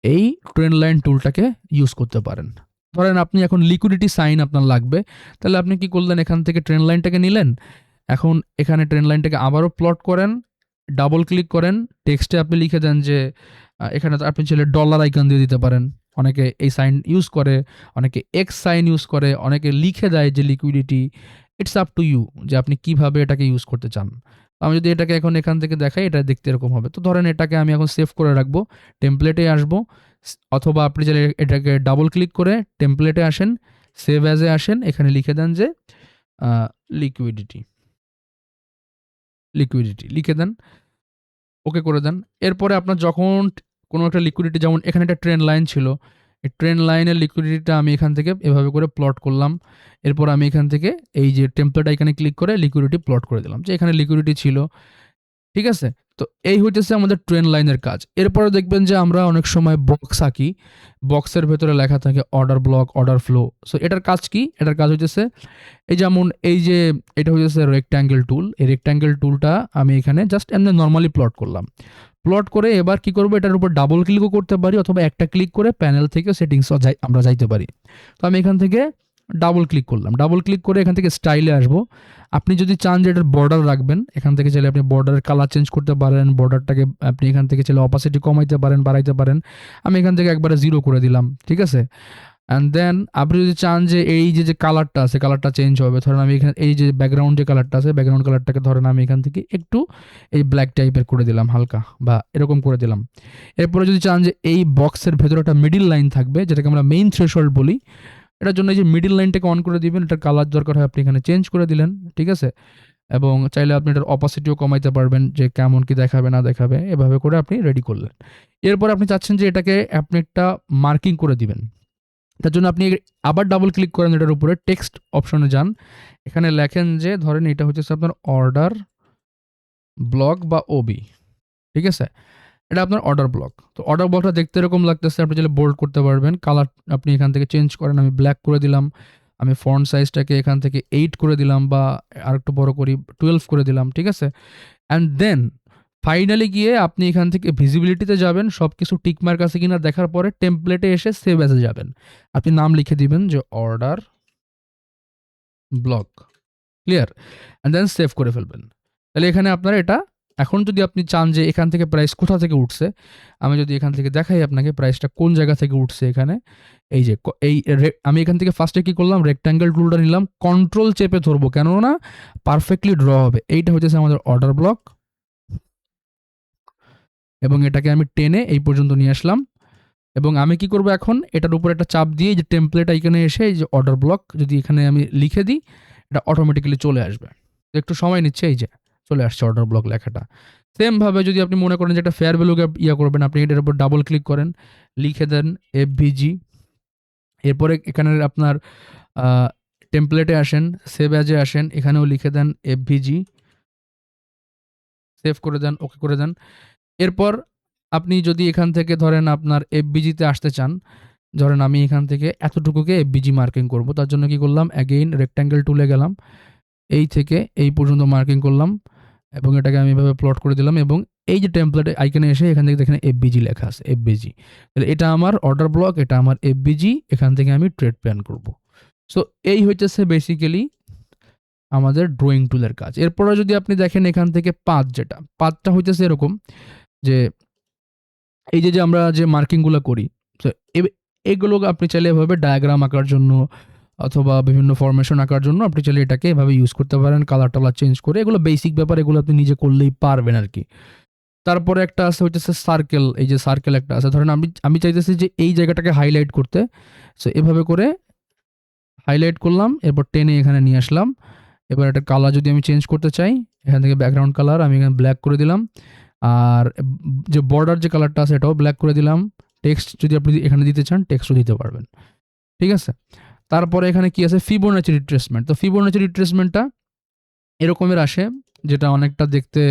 এই ট্রেন্ড লাইন টুলটাকে ইউজ করতে পারেন। ধরেন আপনি এখন লিকুইডিটি সাইন আপনার লাগবে, তাহলে আপনি কি করলেন, এখান থেকে ট্রেন্ড লাইনটাকে নিলেন, এখন এখানে ট্রেন্ড লাইনটাকে আবারও প্লট করেন, ডাবল ক্লিক করেন, টেক্সটে আপনি লিখে দেন যে এখানে আপনি চাইলে ডলার আইকন দিয়ে দিতে পারেন, অনেকে এই সাইন ইউজ করে, অনেকে এক্স সাইন ইউজ করে, অনেকে লিখে দেয় যে liquidity. It's up to you যে আপনি কিভাবে এটাকে ইউজ করতে চান। আমি যদি এটাকে এখন এখান থেকে দেখাই, এটা দেখতে এরকম হবে। তো ধরেন এটাকে আমি এখন সেভ করে রাখবো, টেমপ্লেটে আসবো, অথবা আপনি চাইলে এটাকে ডাবল ক্লিক করে টেমপ্লেটে আসেন, সেভ অ্যাজে আসেন, এখানে লিখে দেন যে লিকুইডিটি লিখে দেন, ওকে করে দেন। এরপরে আপনার যখন কোনো একটা লিকুইডিটি, যেমন এখানে একটা ট্রেন্ড লাইন ছিল, এই ট্রেন্ড লাইনের লিকুইডিটিটা আমি এখান থেকে এভাবে করে প্লট করলাম। এরপর আমি এখান থেকে এই যে টেমপ্লেট আইকনে ক্লিক করে লিকুইডিটি প্লট করে দিলাম যে এখানে লিকুইডিটি ছিল। ঠিক আছে? তো এই হইতেছে আমাদের ট্রেন্ড লাইনের কাজ। এরপরে দেখবেন যে আমরা অনেক সময় বক্স আঁকি, বক্সের ভেতরে লেখা থাকে order block, order flow. So এটার কাজ কি? এটার কাজ হইতেছে এই যেমন এই যে এটা হইতেছে রেক্ট্যাঙ্গেল টুল। এই রেক্ট্যাঙ্গেল টুলটা আমি এখানে জাস্ট এমনি নরমালি প্লট করলাম। প্লট করে এবার কি করব, এটার উপর ডাবল ক্লিকও করতে পারি, অথবা একটা ক্লিক করে প্যানেল থেকে সেটিংসও আমরা যাইতে পারি। তো আমি এখান থেকে ডাবল ক্লিক করলাম। ডাবল ক্লিক করে এখান থেকে স্টাইলে আসবো। আপনি যদি চান যে এটার বর্ডার রাখবেন, এখান থেকে চাইলে আপনি বর্ডারের কালার চেঞ্জ করতে পারেন, বর্ডারটাকে আপনি এখান থেকে চাইলে অপাসিটি কমাইতে পারেন, বাড়াইতে পারেন। আমি এখান থেকে একবারে 0 করে দিলাম। ঠিক আছে? অ্যান্ড দেন আপনি যদি চান যে এই যে কালারটা আছে, কালারটা চেঞ্জ হবে, ধরেন আমি এখানে এই যে ব্যাকগ্রাউন্ড যে কালারটা আছে, ব্যাকগ্রাউন্ড কালারটাকে ধরেন আমি এখান থেকে একটু এই ব্ল্যাক টাইপের করে দিলাম হালকা, বা এরকম করে দিলাম। এরপরে যদি চান যে এই বক্সের ভেতরে একটা মিডিল লাইন থাকবে, যেটাকে আমরা মেইন থ্রেশহোল্ড বলি, এটার জন্য এই যে মিডিল লাইনটাকে অন করে দিবেন, এটার কালার দরকার হয় আপনি এখানে চেঞ্জ করে দিলেন। ঠিক আছে? এবং চাইলে আপনি এটার অপাসিটিও কমাইতে পারবেন, যে কেমন কি দেখাবে না দেখাবে, এভাবে করে আপনি রেডি করলেন। এরপর আপনি চাচ্ছেন যে এটাকে আপনি একটা মার্কিং করে দিবেন। তার জন্য আপনি আবার ডাবল ক্লিক করেন এটার উপরে, টেক্সট অপশনে যান, এখানে লেখেন যে ধরেন এটা হচ্ছে আপনার অর্ডার ব্লক বা ওবি। ঠিক আছে? এটা আপনার অর্ডার ব্লক। তো অর্ডার ব্লকটা দেখতে এরকম লাগতেছে, আপনি চাইলে বোল্ড করতে পারবেন, কালার আপনি এখান থেকে চেঞ্জ করেন। আমি ব্ল্যাক করে দিলাম, আমি ফন্ট সাইজটাকে এখান থেকে 8 করে দিলাম, বা আরেকটু বড় করি 12 করে দিলাম। ঠিক আছে? অ্যান্ড দেন ফাইনালি গিয়ে আপনি এখান থেকে ভিজিবিলিটিতে যাবেন, সব কিছু টিকমার্ক আছে কিনা দেখার পরে টেমপ্লেটে এসে সেভ অ্যাজে যাবেন। আপনি নাম লিখে দিবেন যে order block, clear? And then save করে ফেলবেন। তাহলে এখানে আপনার এটা, এখন যদি আপনি চান যে এখান থেকে প্রাইস কোথা থেকে উঠছে, আমি যদি এখান থেকে দেখাই আপনাকে প্রাইসটা কোন জায়গা থেকে উঠছে, এখানে এই যে আমি এখান থেকে ফার্স্টে কি করলাম, রেক্ট্যাঙ্গেল টুলটা নিলাম, কন্ট্রোল চেপে ধরবো, কেননা পারফেক্টলি ড্র হবে। এইটা হচ্ছে আমাদের অর্ডার ব্লক, এবং এটাকে আমি টেনে এই পর্যন্ত নিয়ে আসলাম। এবং আমি কি করব, এখন এটার উপর একটা চাপ দিয়ে যে টেমপ্লেট এখানে এসে এই যে অর্ডার ব্লক যদি এখানে আমি লিখে দিই, এটা অটোমেটিক্যালি চলে আসবে। একটু সময় নিচ্ছে, এই যে চলে আসছে অর্ডার ব্লক লেখাটা। সেম ভাবে যদি আপনি মনে করেন যে এটা ফেয়ার ভ্যালুকে করবেন, আপনি এটার উপর ডাবল ক্লিক করেন, লিখে দেন এফভিজি। এরপরে এখানে আপনার টেমপ্লেটে আসেন, সেভ অ্যাজে আসেন, এখানেও লিখে দেন এফভিজি, সেভ করে দেন, ওকে করে দেন। এরপর আপনি যদি এখান থেকে ধরেন আপনার এফবিজিতে আসতে চান, ধরেন আমি এখান থেকে এতটুকুকে এফবিজি মার্কিং করব, তার জন্য কি করলাম, অ্যাগেইন রেক্ট্যাঙ্গেল টুলে গেলাম, এই থেকে এই পর্যন্ত মার্কিং করলাম, এবং এটাকে আমি এভাবে প্লট করে দিলাম, এবং এই যে টেমপ্লেট আইকনে এসে এখান থেকে দেখেন এফবিজি লেখা আছে, এফবিজি। তাহলে এটা আমার অর্ডার ব্লক, এটা আমার এফবিজি, এখান থেকে আমি ট্রেড প্ল্যান করব। সো এই হইতেছে বেসিক্যালি আমাদের ড্রয়িং টুলের কাজ। এরপরে যদি আপনি দেখেন এখান থেকে পাথ, যেটা পাথটা হইতেছে এরকম যে এই যে আমরা যে মার্কিংগুলো করি, তো এগুলো আপনি চাইলে এভাবে ডায়াগ্রাম আঁকার জন্য অথবা বিভিন্ন ফরমেশন আঁকার জন্য আপনি চাইলে এটাকে এভাবে ইউজ করতে পারেন, কালার টালার চেঞ্জ করে। এগুলো বেসিক ব্যাপার, এগুলো আপনি নিজে করলেই পারবেন আর কি। তারপরে একটা আছে হইতেছে সার্কেল, এই যে সার্কেল একটা আছে, ধরেন আমি চাইতেছি যে এই জায়গাটাকে হাইলাইট করতে, সো এভাবে করে হাইলাইট করলাম, এরপর টেনে এখানে নিয়ে আসলাম। এবার একটা কালার যদি আমি চেঞ্জ করতে চাই, এখান থেকে ব্যাকগ্রাউন্ড কালার আমি এখানে ব্ল্যাক করে দিলাম, আর যে বর্ডার যে কালারটা আছে এটাও ব্ল্যাক করে দিলাম। টেক্সট যদি আপনি এখানে দিতে চান, টেক্সটও দিতে পারবেন। ঠিক আছে? তারপরে এখানে কি আছে, ফিবোনাচি রিট্রেসমেন্ট। তো ফিবোনাচি রিট্রেসমেন্টটা এরকমের আসে, যেটা অনেকটা দেখতে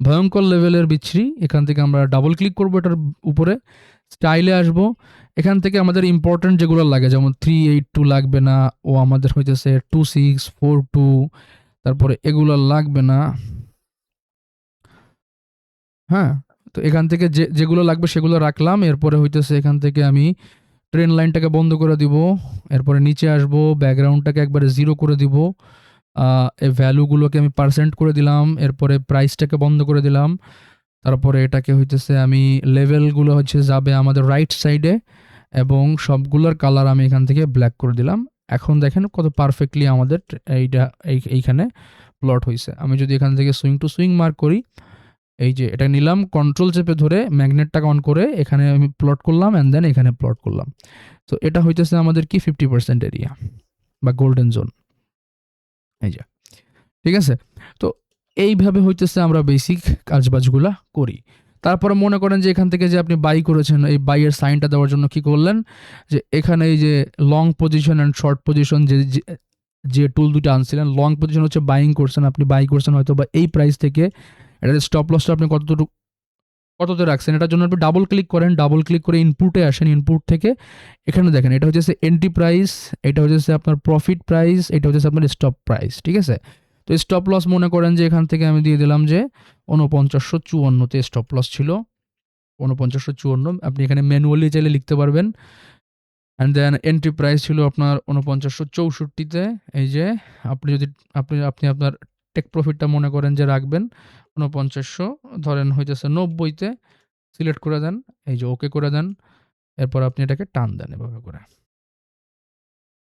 ভয়ঙ্কর লেভেলের বিচ্ছিরি। এখান থেকে আমরা ডাবল ক্লিক করবো এটার উপরে, স্টাইলে আসবো। এখান থেকে আমাদের ইম্পোর্টেন্ট যেগুলো লাগে যেমন 382 লাগবে না, ও আমাদের হইতেছে 2642, তারপরে এগুলো লাগবে না। হ্যাঁ? তো এখান থেকে যেগুলো লাগবে সেগুলো রাখলাম। এরপরে হইতেছে এখান থেকে আমি ট্রেন লাইনটাকে বন্ধ করে দিব। এরপরে নিচে আসবো, ব্যাকগ্রাউন্ডটাকে একবারে 0 করে দিব। এই ভ্যালুগুলোকে আমি পার্সেন্ট করে দিলাম। এরপরে প্রাইসটাকে বন্ধ করে দিলাম। তারপরে এটাকে হইতেছে আমি লেভেলগুলো হচ্ছে যাবে আমাদের রাইট সাইডে এবং সবগুলোর কালার আমি এখান থেকে ব্ল্যাক করে দিলাম। এখন দেখেন কত পারফেক্টলি আমাদের এইটা এইখানে প্লট হইছে। আমি যদি এখান থেকে সুইং টু সুইং মার্ক করি, এই যে এটা নিলাম, কন্ট্রোল চেপে ধরে ম্যাগনেটটাকে অন করে এখানে আমি প্লট করলাম অ্যান্ড দেন এখানে প্লট করলাম। তো এটা হইতেছে আমাদের কি 50% এরিয়া বা গোল্ডেন জোন। এই যে, ঠিক আছে? তো এইভাবে হইতেছে আমরা বেসিক কাজবাজগুলা করি। তারপরে মনে করেন যে এখান থেকে যে আপনি বাই করেছেন, এই বাই এর সাইনটা দেওয়ার জন্য কি করলেন? যে এখানে এই যে long position and short position যে টুল ২ টা আনছিলেন, লং পজিশন হচ্ছে বাইং করছেন, আপনি বাই করছেন হয়তোবা এই প্রাইস থেকে। এটার স্টপ লসটা আপনি কততে রাখছেন, এটার জন্য আপনি ডাবল ক্লিক করেন। ডাবল ক্লিক করে ইনপুটে আসেন। ইনপুট থেকে এখানে দেখেন এটা হচ্ছে এন্ট্রি প্রাইস, এটা হচ্ছে আপনার প্রফিট প্রাইস, এটা হচ্ছে আপনার স্টপ প্রাইস, ঠিক আছে? তো স্টপ লস মনে করেন যে এখান থেকে আমি দিয়ে দিলাম যে ৪৯৫৪ তে স্টপ লস ছিল। ৪৯৫৪ আপনি এখানে ম্যানুয়ালি চাইলে লিখতে পারবেন। অ্যান্ড দেন এন্ট্রি প্রাইস ছিল আপনার ৪৯৬৪ তে। এই যে আপনি যদি আপনি আপনার টেক প্রফিটটা মনে করেন যে রাখবেন ৪৯০০, ধরেন হইতেছে ৯০ তে সিলেক্ট করে দেন। এই যে ওকে করে দেন। এরপর আপনি এটাকে টান দেন এভাবে করে।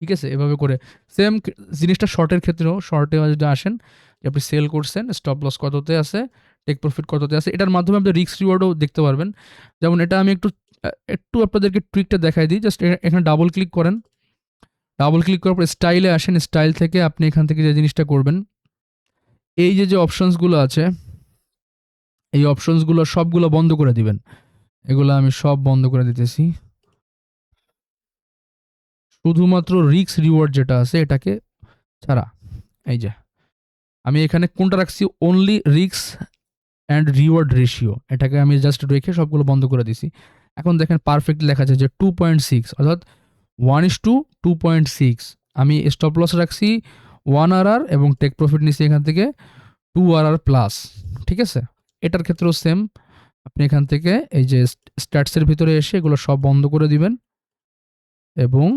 ঠিক আছে? এভাবে করে সেম জিনিসটা শর্টের ক্ষেত্রেও, শর্টে যদি আসেন যে আপনি সেল করছেন, স্টপ লস কততে আছে, টেক প্রফিট কততে আছে, এটার মাধ্যমে আপনি রিস্ক রিওয়ার্ডও দেখতে পারবেন। যেমন এটা আমি একটু আপনাদেরকে ট্রিকটা দেখাই দিই। জাস্ট এখানে ডাবল ক্লিক করেন। ডাবল ক্লিক করার পর স্টাইলে আসেন। স্টাইল থেকে আপনি এখান থেকে যে জিনিসটা করবেন, এই যে অপশনসগুলো আছে, এই অপশনসগুলো সবগুলো বন্ধ করে দিবেন। এগুলো আমি সব বন্ধ করে দিতেছি। শুধুমাত্র রিস্ক রিওয়ার্ড যেটা আছে এটাকে ছাড়া। এই যে আমি এখানে কোনটা রাখছি, only risk and reward ratio, এটাকে আমি জাস্ট রেখে সবগুলো বন্ধ করে দিছি। এখন দেখেন পারফেক্ট লেখা আছে যে 2.6, অর্থাৎ 1:2.6। আমি স্টপ লস রাখছি 1 এবং টেক প্রফিট নিচ্ছি এখান থেকে 2 প্লাস। ঠিক আছে? এটার ক্ষেত্রেও সেম। আপনি এখান থেকে এই যে স্ট্যাটসের ভিতরে এসে এগুলো সব বন্ধ করে দিবেন এবং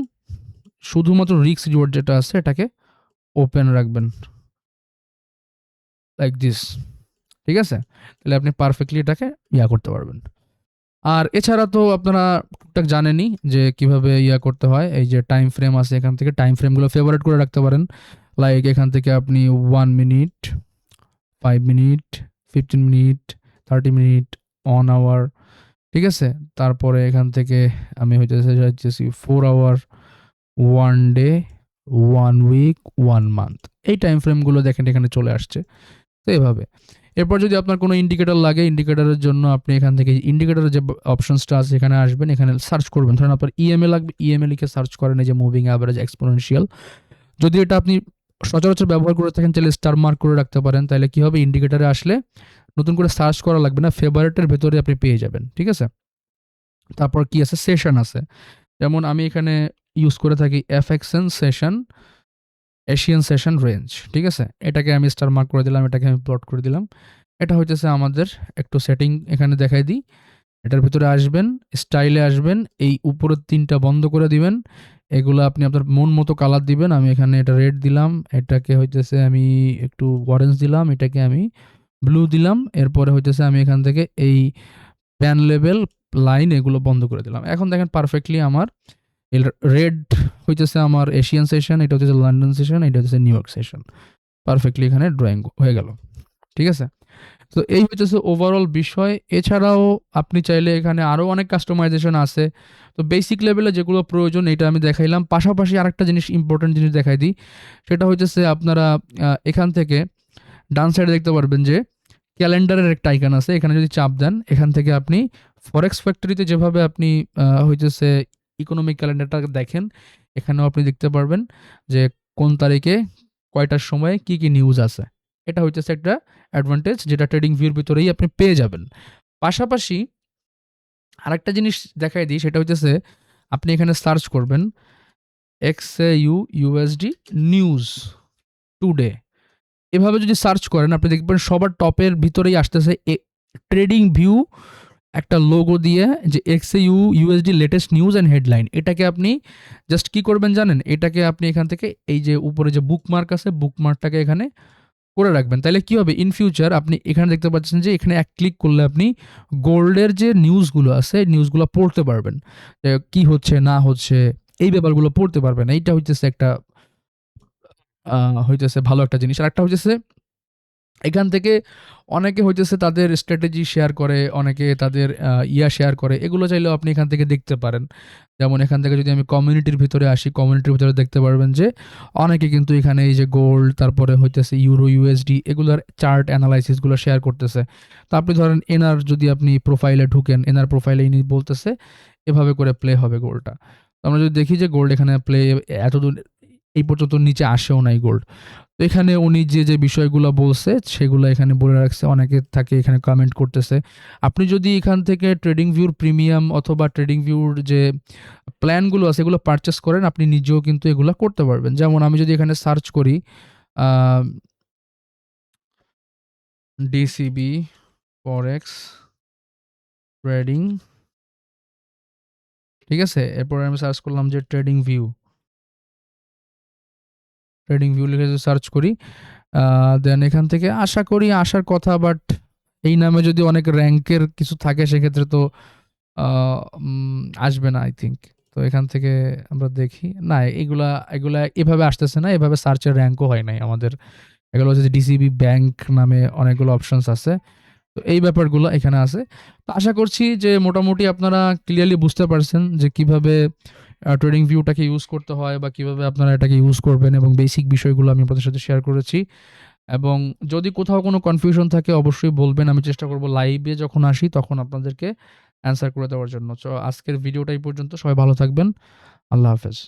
শুধুমাত্র রিস্ক রিওয়ার্ড যেটা আছে এটাকে ওপেন রাখবেন, লাইক দিস। ঠিক আছে? তাহলে আপনি পারফেক্টলি এটাকে করতে পারবেন। আর এছাড়া তো আপনারা টুকটাক জানেনই যে কিভাবে করতে হয়। এই যে টাইম ফ্রেম আছে, এখান থেকে টাইম ফ্রেমগুলো ফেভারিট করে রাখতে পারেন। লাইক এখান থেকে আপনি 1 minute, 5 minute, 15 minute, 30 minute, 1 hour, ঠিক আছে? তারপরে এখান থেকে আমি হইতেছে যাচ্ছি 4 আওয়ার, 1 ডে, 1 উইক, 1 মান্থ। এই টাইম ফ্রেমগুলো দেখেন এখানে চলে আসছে। তো এভাবে। এরপর যদি আপনার কোনো ইন্ডিকেটর লাগে, ইন্ডিকেটরের জন্য আপনি এখান থেকে ইন্ডিকেটরের যে অপশনসটা আছে এখানে আসবেন, এখানে সার্চ করবেন। ধরেন আপনার ইএমএ লাগবে, ইএমএ লিখে সার্চ করেন এই যে মুভিং অ্যাভারেজ এক্সপোনেনশিয়াল। যদি এটা আপনি সচরাচর ব্যবহার করে থাকেন তাহলে স্টার মার্ক করে রাখতে পারেন। তাহলে কি হবে, ইন্ডিকেটরে আসলে নতুন করে সার্চ করা লাগবে না, ফেভারিটের ভেতরে আপনি পেয়ে যাবেন। ঠিক আছে? তারপর কি আছে, সেশন আছে। যেমন আমি এখানে ইউজ করে থাকি এফএক্সএন সেশন, এশিয়ান সেশন রেঞ্জ। ঠিক আছে? এটাকে আমি স্টার মার্ক করে দিলাম, এটাকে আমি প্লট করে দিলাম। এটা হইতেছে আমাদের একটু সেটিং এখানে দেখাই দিই। এটার ভিতরে আসবেন, স্টাইলে আসবেন, এই উপরের ৩টা বন্ধ করে দিবেন। এগুলো আপনি আপনার মন মতো কালার দিবেন। আমি এখানে এটা রেড দিলাম, এটাকে হইতেছে আমি একটু অরেঞ্জ দিলাম, এটাকে আমি ব্লু দিলাম। এরপরে হইতেছে আমি এখান থেকে এই প্যান লেভেল, লাইন এগুলো বন্ধ করে দিলাম। এখন দেখেন পারফেক্টলি আমার রেড হইতেছে আমার এশিয়ান সেশন, এটা হচ্ছে লন্ডন সেশন, এটা হচ্ছে নিউ ইয়র্ক সেশন। পারফেক্টলি এখানে ড্রয়িং হয়ে গেল। ঠিক আছে? তো এই হচ্ছে ওভারঅল বিষয়। এছাড়াও আপনি চাইলে এখানে আরও অনেক কাস্টমাইজেশন আছে। তো বেসিক লেভেলে যেগুলো প্রয়োজন এটা আমি দেখাইলাম। পাশাপাশি আরেকটা জিনিস, ইম্পর্টেন্ট জিনিস দেখাই দিই। সেটা হইতেছে আপনারা এখান থেকে ডান সাইডে দেখতে পারবেন যে ক্যালেন্ডারের একটা আইকন আছে। এখানে যদি চাপ দেন, এখান থেকে আপনি ফরেক্স ফ্যাক্টরিতে যেভাবে আপনি হইতেছে ইকোনমিক ক্যালেন্ডারটা দেখেন, এখানেও আপনি দেখতে পারবেন যে কোন তারিখে কয়টার সময় কি নিউজ আছে। এটা হইতেছে একটা অ্যাডভান্টেজ যেটা ট্রেডিং ভিউর ভিতরেই আপনি পেয়ে যাবেন। পাশাপাশি আরেকটা জিনিস দেখাই দিই, সেটা হইতেছে আপনি এখানে সার্চ করবেন XAU USD নিউজ টুডে। এভাবে যদি সার্চ করেন আপনি দেখবেন সবার টপের ভিতরেই আসতেছে ট্রেডিং ভিউ একটা লোগো দিয়ে, যে XAU USD latest news and headline. এটাকে আপনি জাস্ট কি করবেন জানেন? এটাকে আপনি এখান থেকে এই যে উপরে যে বুকমার্ক আছে, বুকমার্কটাকে এখানে করে রাখবেন। তাইলে কি হবে, ইন ফিউচার আপনি এখানে দেখতে পাচ্ছেন যে এখানে এক ক্লিক করলে আপনি গোল্ডের যে নিউজগুলো আছে, নিউজগুলো পড়তে পারবেন। কি হচ্ছে না হচ্ছে এই ব্যাপারগুলো পড়তে পারবেন। এইটা হইতেছে একটা হইতেছে ভালো একটা জিনিস। আরেকটা হইতেছে এখান থেকে অনেকে হইতেছে তাদের স্ট্র্যাটেজি শেয়ার করে, অনেকে তাদের শেয়ার করে। এগুলো চাইলেও আপনি এখান থেকে দেখতে পারেন। যেমন এখান থেকে যদি আমি কমিউনিটির ভিতরে আসি, কমিউনিটির ভিতরে দেখতে পারবেন যে অনেকে কিন্তু এখানে এই যে গোল্ড, তারপরে হইতেছে ইউরো, USD এগুলার চার্ট অ্যানালাইসিসগুলো শেয়ার করতেছে। তো আপনি ধরেন এনার যদি আপনি প্রোফাইলে ঢুকেন, এনার প্রোফাইলে ইনি বলতেছে এভাবে করে প্লে হবে গোল্ডটা। তো আমরা যদি দেখি যে গোল্ড এখানে প্লে এতদূর এই পর্যন্ত নিচে আসেও নাই গোল্ড। তো এখানে উনি যে বিষয়গুলো বলছে সেগুলো এখানে বলে রাখছে। অনেকে থাকে এখানে কমেন্ট করতেছে। আপনি যদি এখান থেকে ট্রেডিং ভিউর প্রিমিয়াম অথবা ট্রেডিং ভিউর যে প্ল্যানগুলো আছে এগুলো পারচেজ করেন, আপনি নিজেও কিন্তু এগুলা করতে পারবেন। যেমন আমি যদি এখানে সার্চ করি আ DCB ফরেক্স ট্রেডিং, ঠিক আছে? এরপরে আমি সার্চ করলাম যে ট্রেডিং ভিউ লিখে যদি সার্চ করি, দেন এখান থেকে আশা করি আসার কথা, বাট এই নামে যদি অনেক র‍্যাংকের কিছু থাকে সেক্ষেত্রে তো আ আসবে না আই থিংক। তো এখান থেকে আমরা দেখি। না, এগুলা এভাবে আসতেছে না। এভাবে সার্চের র‍্যাংকও হয় নাই আমাদের। এগুলো হচ্ছে যে ডিসিবি ব্যাংক নামে অনেকগুলো অপশনস আছে। তো এই ব্যাপারগুলো এখানে আছে। তো আশা করছি যে মোটামুটি আপনারা ক্লিয়ারলি বুঝতে পারছেন যে কিভাবে ট্রেডিং ভিউটাকে ইউজ করতে হয় বা কিভাবে আপনারা এটাকে ইউজ করবেন, এবং বেসিক বিষয়গুলো আমি আপনাদের সাথে শেয়ার করেছি। এবং যদি কোথাও কোনো কনফিউশন থাকে অবশ্যই বলবেন। আমি চেষ্টা করব লাইভে যখন আসি তখন আপনাদেরকে অ্যান্সার করে দেওয়ার জন্য। আজকের ভিডিওটা এই পর্যন্ত। সবাই ভালো থাকবেন। আল্লাহ হাফেজ।